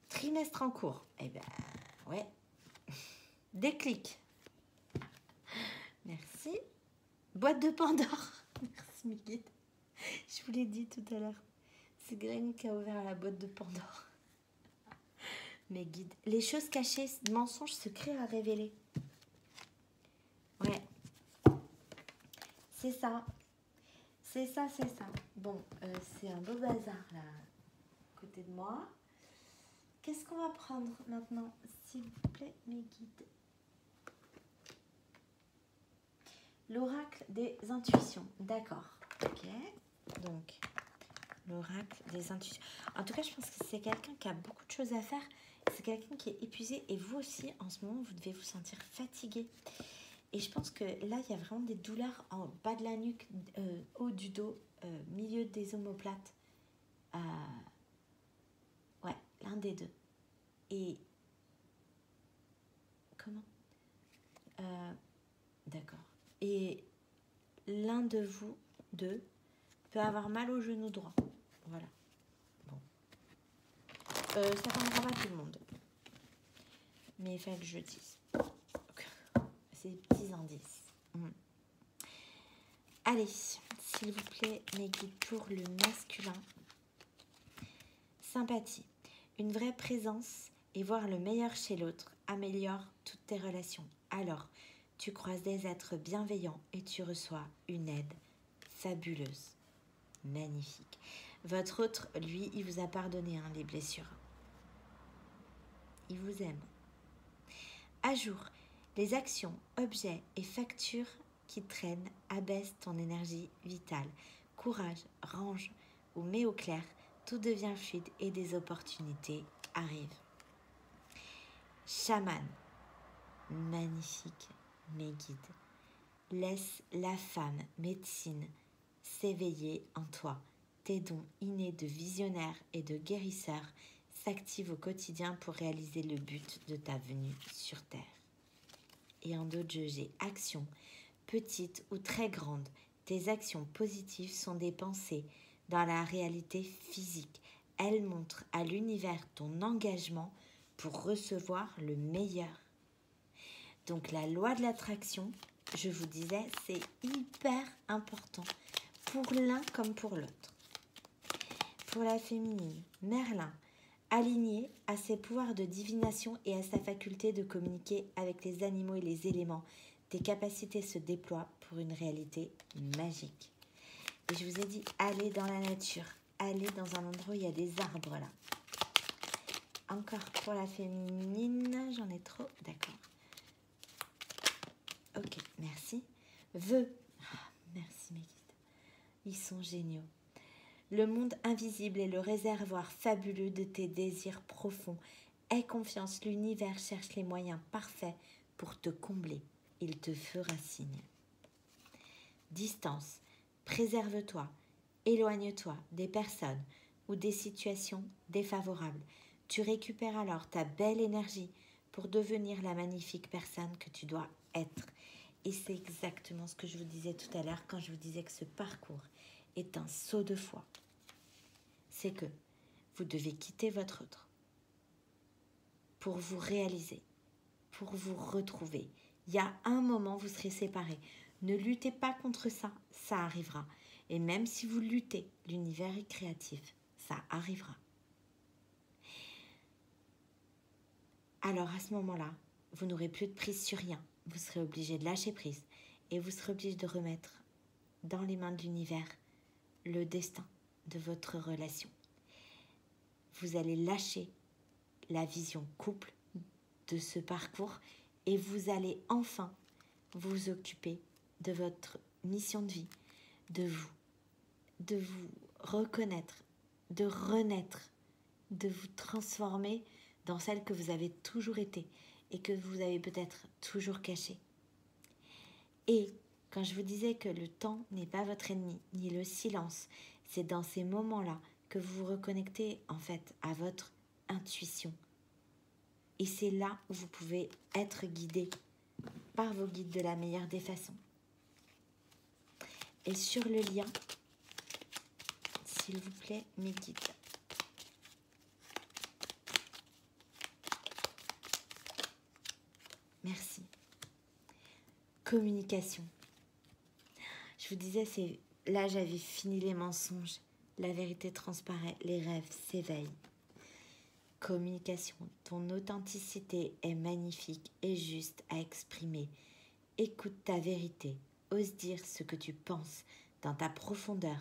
trimestre en cours, eh ben ouais, déclic, merci, boîte de Pandore, merci mes guides, je vous l'ai dit tout à l'heure, c'est Granny qui a ouvert la boîte de Pandore, mes guides, les choses cachées, mensonges secrets à révéler, ouais. C'est ça. C'est ça. Bon, c'est un beau bazar, là, à côté de moi. Qu'est-ce qu'on va prendre maintenant, s'il vous plaît, mes guides? L'oracle des intuitions. D'accord. Ok. Donc, l'oracle des intuitions. En tout cas, je pense que c'est quelqu'un qui a beaucoup de choses à faire. C'est quelqu'un qui est épuisé. Et vous aussi, en ce moment, vous devez vous sentir fatigué. Et je pense que là, il y a vraiment des douleurs en bas de la nuque, haut du dos, milieu des omoplates. Ouais, l'un des deux. Et comment d'accord. Et l'un de vous deux peut avoir mal au genou droit. Voilà. Bon. Ça ne prendra pas tout le monde. Mais il faut que je dise. C'est des petits indices. Allez, s'il vous plaît, mes guides, pour le masculin. Sympathie. Une vraie présence et voir le meilleur chez l'autre améliore toutes tes relations. Alors, tu croises des êtres bienveillants et tu reçois une aide fabuleuse. Magnifique. Votre autre, lui, il vous a pardonné les blessures. Il vous aime. À jour, les actions, objets et factures qui traînent abaissent ton énergie vitale. Courage, range ou mets au clair, tout devient fluide et des opportunités arrivent. Chaman, magnifique, mes guides. Laisse la femme médecine s'éveiller en toi. Tes dons innés de visionnaire et de guérisseur s'activent au quotidien pour réaliser le but de ta venue sur Terre. Et en dos de jeu, j'ai action, petite ou très grande. Tes actions positives sont des pensées dans la réalité physique. Elles montrent à l'univers ton engagement pour recevoir le meilleur. Donc la loi de l'attraction, je vous disais, c'est hyper important pour l'un comme pour l'autre. Pour la féminine, Merlin, aligné à ses pouvoirs de divination et à sa faculté de communiquer avec les animaux et les éléments, tes capacités se déploient pour une réalité magique. Et je vous ai dit, allez dans la nature, allez dans un endroit où il y a des arbres là. Encore pour la féminine, j'en ai trop, d'accord. Ok, merci. Vœux. Merci mes guides. Ils sont géniaux. Le monde invisible est le réservoir fabuleux de tes désirs profonds. Aie confiance, l'univers cherche les moyens parfaits pour te combler. Il te fera signe. Distance. Préserve-toi. Éloigne-toi des personnes ou des situations défavorables. Tu récupères alors ta belle énergie pour devenir la magnifique personne que tu dois être. Et c'est exactement ce que je vous disais tout à l'heure quand je vous disais que ce parcours est un saut de foi. C'est que vous devez quitter votre autre pour vous réaliser, pour vous retrouver. Il y a un moment, vous serez séparés. Ne luttez pas contre ça, ça arrivera. Et même si vous luttez, l'univers est créatif, ça arrivera. Alors à ce moment-là, vous n'aurez plus de prise sur rien. Vous serez obligé de lâcher prise et vous serez obligé de remettre dans les mains de l'univers le destin de votre relation. Vous allez lâcher la vision couple de ce parcours et vous allez enfin vous occuper de votre mission de vie, de vous reconnaître, de renaître, de vous transformer dans celle que vous avez toujours été et que vous avez peut-être toujours cachée. Et quand je vous disais que le temps n'est pas votre ennemi, ni le silence, c'est dans ces moments-là que vous vous reconnectez en fait à votre intuition. Et c'est là où vous pouvez être guidé par vos guides de la meilleure des façons. Et sur le lien, s'il vous plaît, mes guides. Merci. Communication. Je vous disais, là j'avais fini les mensonges. La vérité transparaît, les rêves s'éveillent. Communication. Ton authenticité est magnifique et juste à exprimer. Écoute ta vérité. Ose dire ce que tu penses dans ta profondeur.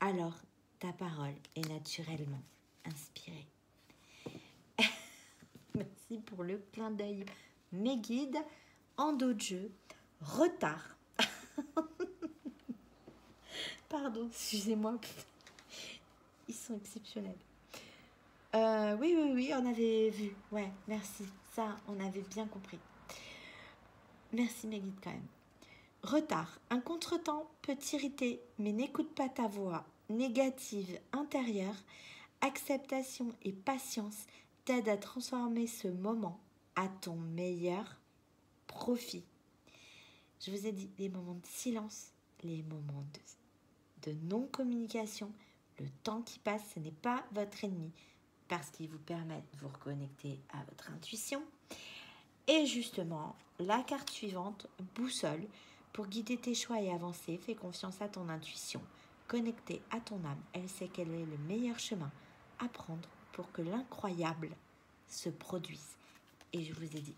Alors ta parole est naturellement inspirée. Merci pour le clin d'œil. Mes guides, en dos de jeu, retard. Pardon, excusez-moi. Ils sont exceptionnels. Oui, on avait vu. Ouais, merci. Ça, on avait bien compris. Merci mes guides quand même. Retard. Un contretemps peut t'irriter, mais n'écoute pas ta voix négative intérieure. Acceptation et patience t'aident à transformer ce moment à ton meilleur profit. Je vous ai dit, les moments de silence, les moments de non-communication, le temps qui passe, ce n'est pas votre ennemi parce qu'il vous permet de vous reconnecter à votre intuition. Et justement, la carte suivante, boussole, pour guider tes choix et avancer, fais confiance à ton intuition. Connectée à ton âme, elle sait quel est le meilleur chemin à prendre pour que l'incroyable se produise. Et je vous ai dit,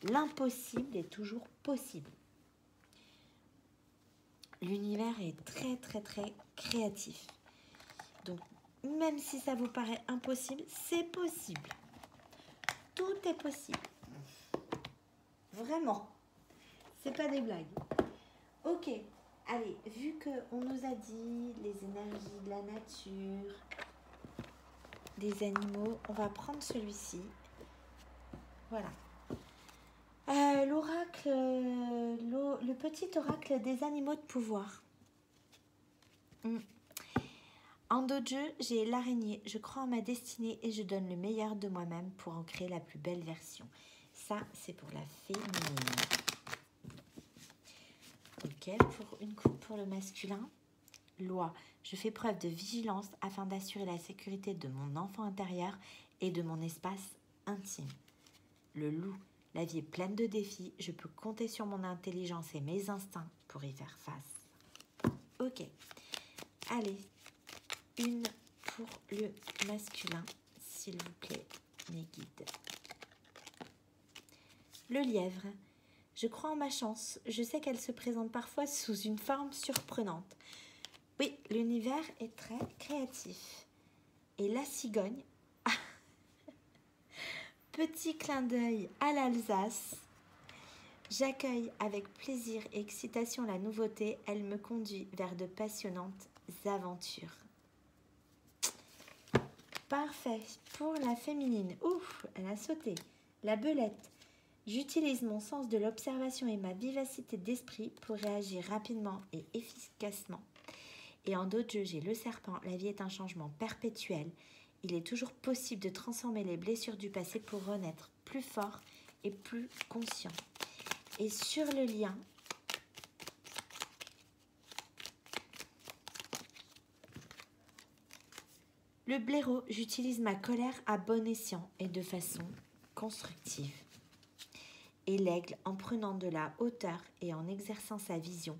l'impossible est toujours possible. L'univers est très, très, très créatif. Donc, même si ça vous paraît impossible, c'est possible. Tout est possible. Vraiment. C'est pas des blagues. Ok. Allez, vu qu'on nous a dit les énergies de la nature, des animaux, on va prendre celui-ci. Voilà. L'oracle, le petit oracle des animaux de pouvoir. En dos de jeu, j'ai l'araignée. Je crois en ma destinée et je donne le meilleur de moi-même pour en créer la plus belle version. Ça, c'est pour la féminine. Ok, pour une coupe pour le masculin. Loi, je fais preuve de vigilance afin d'assurer la sécurité de mon enfant intérieur et de mon espace intime. Le loup, la vie est pleine de défis, je peux compter sur mon intelligence et mes instincts pour y faire face. Ok, allez, une pour le masculin, s'il vous plaît, mes guides. Le lièvre, je crois en ma chance, je sais qu'elle se présente parfois sous une forme surprenante. Oui, l'univers est très créatif. Et la cigogne, petit clin d'œil à l'Alsace. J'accueille avec plaisir et excitation la nouveauté. Elle me conduit vers de passionnantes aventures. Parfait. Pour la féminine, ouf, elle a sauté. La belette. J'utilise mon sens de l'observation et ma vivacité d'esprit pour réagir rapidement et efficacement. Et en d'autres jeux, j'ai le serpent. La vie est un changement perpétuel. Il est toujours possible de transformer les blessures du passé pour renaître plus fort et plus conscient. Et sur le lien, le blaireau, j'utilise ma colère à bon escient et de façon constructive. Et l'aigle, en prenant de la hauteur et en exerçant sa vision,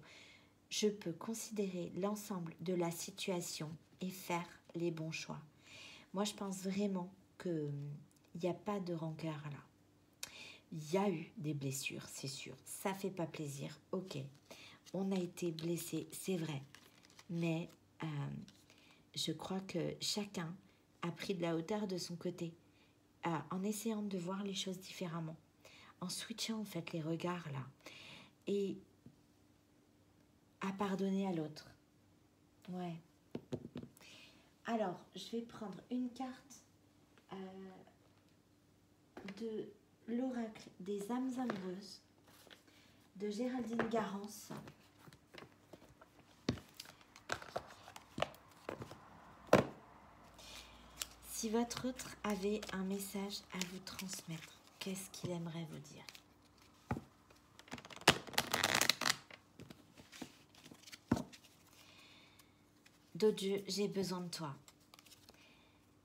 je peux considérer l'ensemble de la situation et faire les bons choix. Moi, je pense vraiment qu'il n'y a pas de rancœur là. Il y a eu des blessures, c'est sûr. Ça ne fait pas plaisir, ok. On a été blessé, c'est vrai. Mais je crois que chacun a pris de la hauteur de son côté en essayant de voir les choses différemment. En switchant en fait les regards là. Et à pardonner à l'autre. Ouais. Alors, je vais prendre une carte de l'oracle des âmes amoureuses de Géraldine Garance. Si votre autre avait un message à vous transmettre, qu'est-ce qu'il aimerait vous dire? D'autres jeux, j'ai besoin de toi.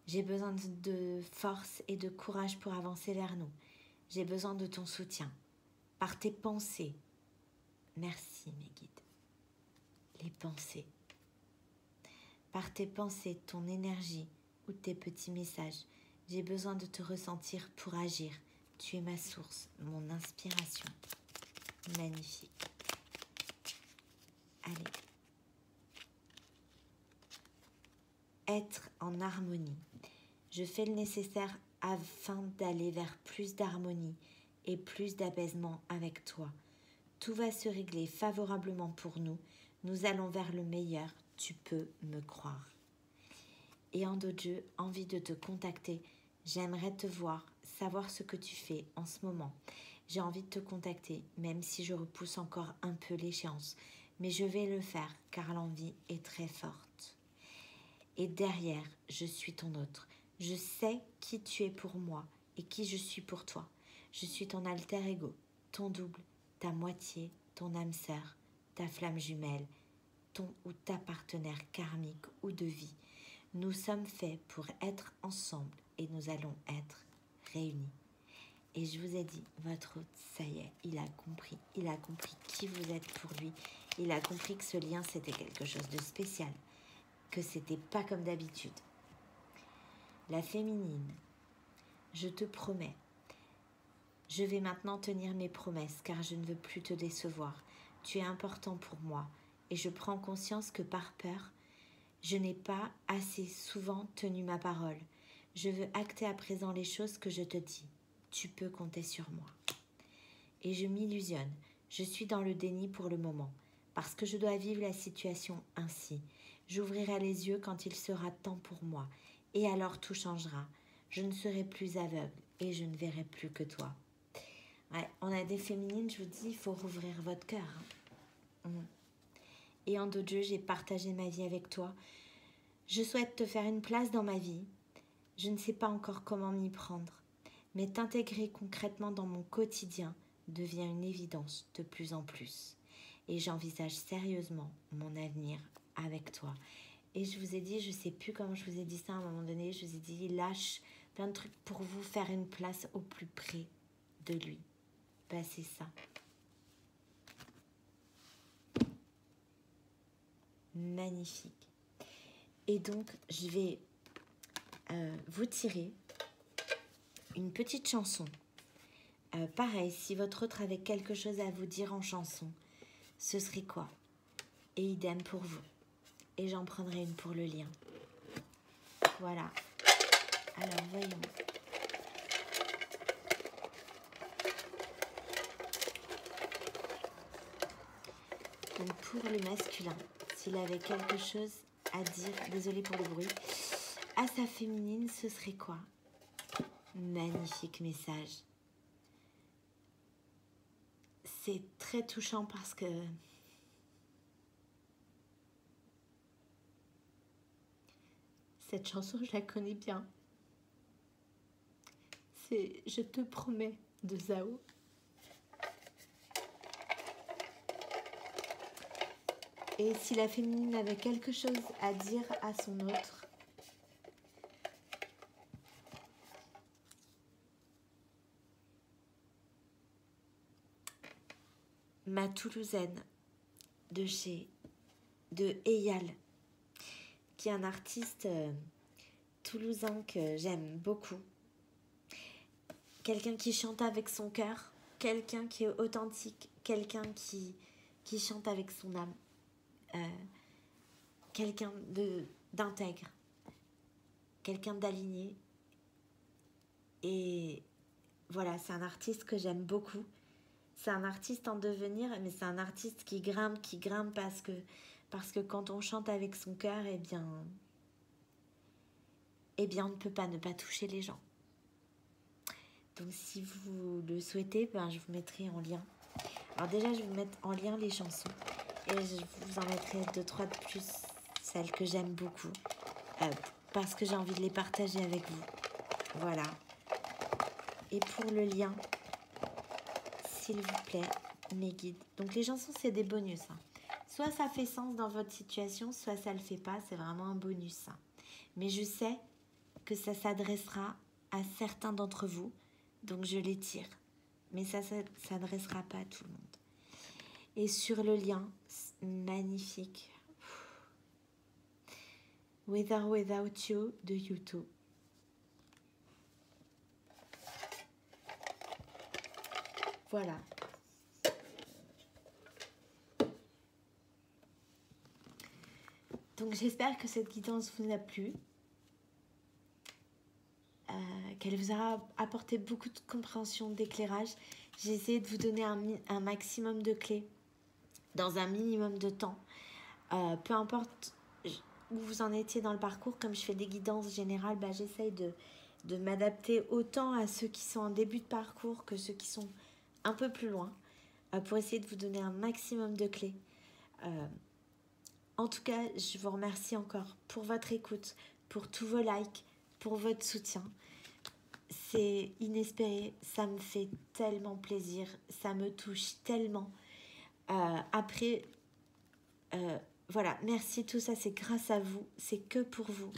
J'ai besoin de force et de courage pour avancer vers nous. J'ai besoin de ton soutien. Par tes pensées. Merci mes guides. Les pensées. Par tes pensées, ton énergie ou tes petits messages. J'ai besoin de te ressentir pour agir. Tu es ma source, mon inspiration. Magnifique. Allez. Être en harmonie. Je fais le nécessaire afin d'aller vers plus d'harmonie et plus d'apaisement avec toi. Tout va se régler favorablement pour nous. Nous allons vers le meilleur. Tu peux me croire. Et en d'autres jeux, envie de te contacter. J'aimerais te voir, savoir ce que tu fais en ce moment. J'ai envie de te contacter, même si je repousse encore un peu l'échéance. Mais je vais le faire, car l'envie est très forte. Et derrière, je suis ton autre. Je sais qui tu es pour moi et qui je suis pour toi. Je suis ton alter ego, ton double, ta moitié, ton âme sœur, ta flamme jumelle, ton ou ta partenaire karmique ou de vie. Nous sommes faits pour être ensemble et nous allons être réunis. Et je vous ai dit, votre hôte, ça y est, il a compris qui vous êtes pour lui. Il a compris que ce lien, c'était quelque chose de spécial, que c'était pas comme d'habitude. La féminine, je te promets, je vais maintenant tenir mes promesses car je ne veux plus te décevoir. Tu es important pour moi et je prends conscience que par peur, je n'ai pas assez souvent tenu ma parole. Je veux acter à présent les choses que je te dis. Tu peux compter sur moi. Et je m'illusionne. Je suis dans le déni pour le moment, parce que je dois vivre la situation ainsi. J'ouvrirai les yeux quand il sera temps pour moi, et alors tout changera. Je ne serai plus aveugle, et je ne verrai plus que toi. Ouais, on a des féminines, je vous dis, il faut rouvrir votre cœur. Et en d'autres jeux, j'ai partagé ma vie avec toi. Je souhaite te faire une place dans ma vie. Je ne sais pas encore comment m'y prendre, mais t'intégrer concrètement dans mon quotidien devient une évidence de plus en plus. Et j'envisage sérieusement mon avenir avec toi. Et je vous ai dit, je ne sais plus comment je vous ai dit ça à un moment donné, je vous ai dit, lâche plein de trucs pour vous faire une place au plus près de lui. Ben, c'est ça. Magnifique. Et donc, je vais vous tirer une petite chanson. Pareil, si votre autre avait quelque chose à vous dire en chanson, ce serait quoi? Et idem pour vous. Et j'en prendrai une pour le lien. Voilà. Alors, voyons. Donc, pour le masculin, s'il avait quelque chose à dire, désolée pour le bruit, à sa féminine, ce serait quoi? Magnifique message. C'est très touchant parce que cette chanson, je la connais bien. C'est Je te promets de Zao. Et si la féminine avait quelque chose à dire à son autre, ma Toulousaine de Eyal, qui est un artiste toulousain que j'aime beaucoup. Quelqu'un qui chante avec son cœur, quelqu'un qui est authentique, quelqu'un qui chante avec son âme, quelqu'un d'intègre, quelqu'un d'aligné. Et voilà, c'est un artiste que j'aime beaucoup. C'est un artiste en devenir, mais c'est un artiste qui grimpe parce que quand on chante avec son cœur, eh bien, on ne peut pas ne pas toucher les gens. Donc si vous le souhaitez, je vous mettrai en lien. Alors déjà, je vais vous mettre en lien les chansons. Et je vous en mettrai 2-3 de plus, celles que j'aime beaucoup. Parce que j'ai envie de les partager avec vous. Voilà. Et pour le lien, s'il vous plaît, mes guides. Donc les chansons, c'est des bonus. Hein. Soit ça fait sens dans votre situation, soit ça ne le fait pas. C'est vraiment un bonus. Hein. Mais je sais que ça s'adressera à certains d'entre vous. Donc je les tire. Mais ça ne s'adressera pas à tout le monde. Et sur le lien, magnifique. With or Without You de U2. Voilà. Donc j'espère que cette guidance vous a plu. Qu'elle vous aura apporté beaucoup de compréhension, d'éclairage. J'ai essayé de vous donner un maximum de clés dans un minimum de temps. Peu importe où vous en étiez dans le parcours, comme je fais des guidances générales, j'essaye de m'adapter autant à ceux qui sont en début de parcours que ceux qui sont un peu plus loin, pour essayer de vous donner un maximum de clés. En tout cas, je vous remercie encore pour votre écoute, pour tous vos likes, pour votre soutien. C'est inespéré, ça me fait tellement plaisir, ça me touche tellement. Après, voilà, merci, tout ça, c'est grâce à vous, c'est que pour vous.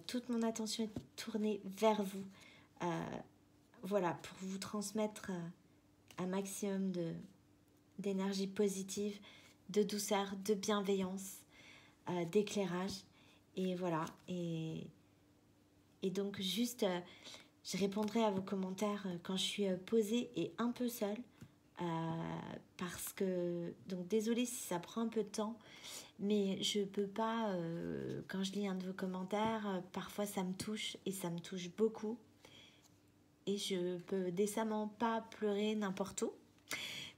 Toute mon attention est tournée vers vous. Voilà, pour vous transmettre un maximum d'énergie positive, de douceur, de bienveillance, d'éclairage. Et voilà, et donc juste, je répondrai à vos commentaires quand je suis posée et un peu seule. Parce que, donc désolée si ça prend un peu de temps, mais je peux pas, quand je lis un de vos commentaires, parfois ça me touche et ça me touche beaucoup. Et je peux décemment pas pleurer n'importe où.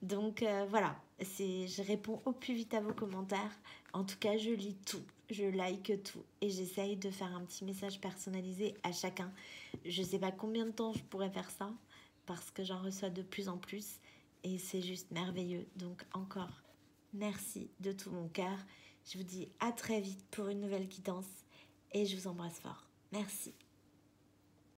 Donc voilà, je réponds au plus vite à vos commentaires. En tout cas, je lis tout, je like tout et j'essaye de faire un petit message personnalisé à chacun. Je sais pas combien de temps je pourrais faire ça parce que j'en reçois de plus en plus et c'est juste merveilleux. Donc encore, merci de tout mon cœur. Je vous dis à très vite pour une nouvelle guidance et je vous embrasse fort. Merci.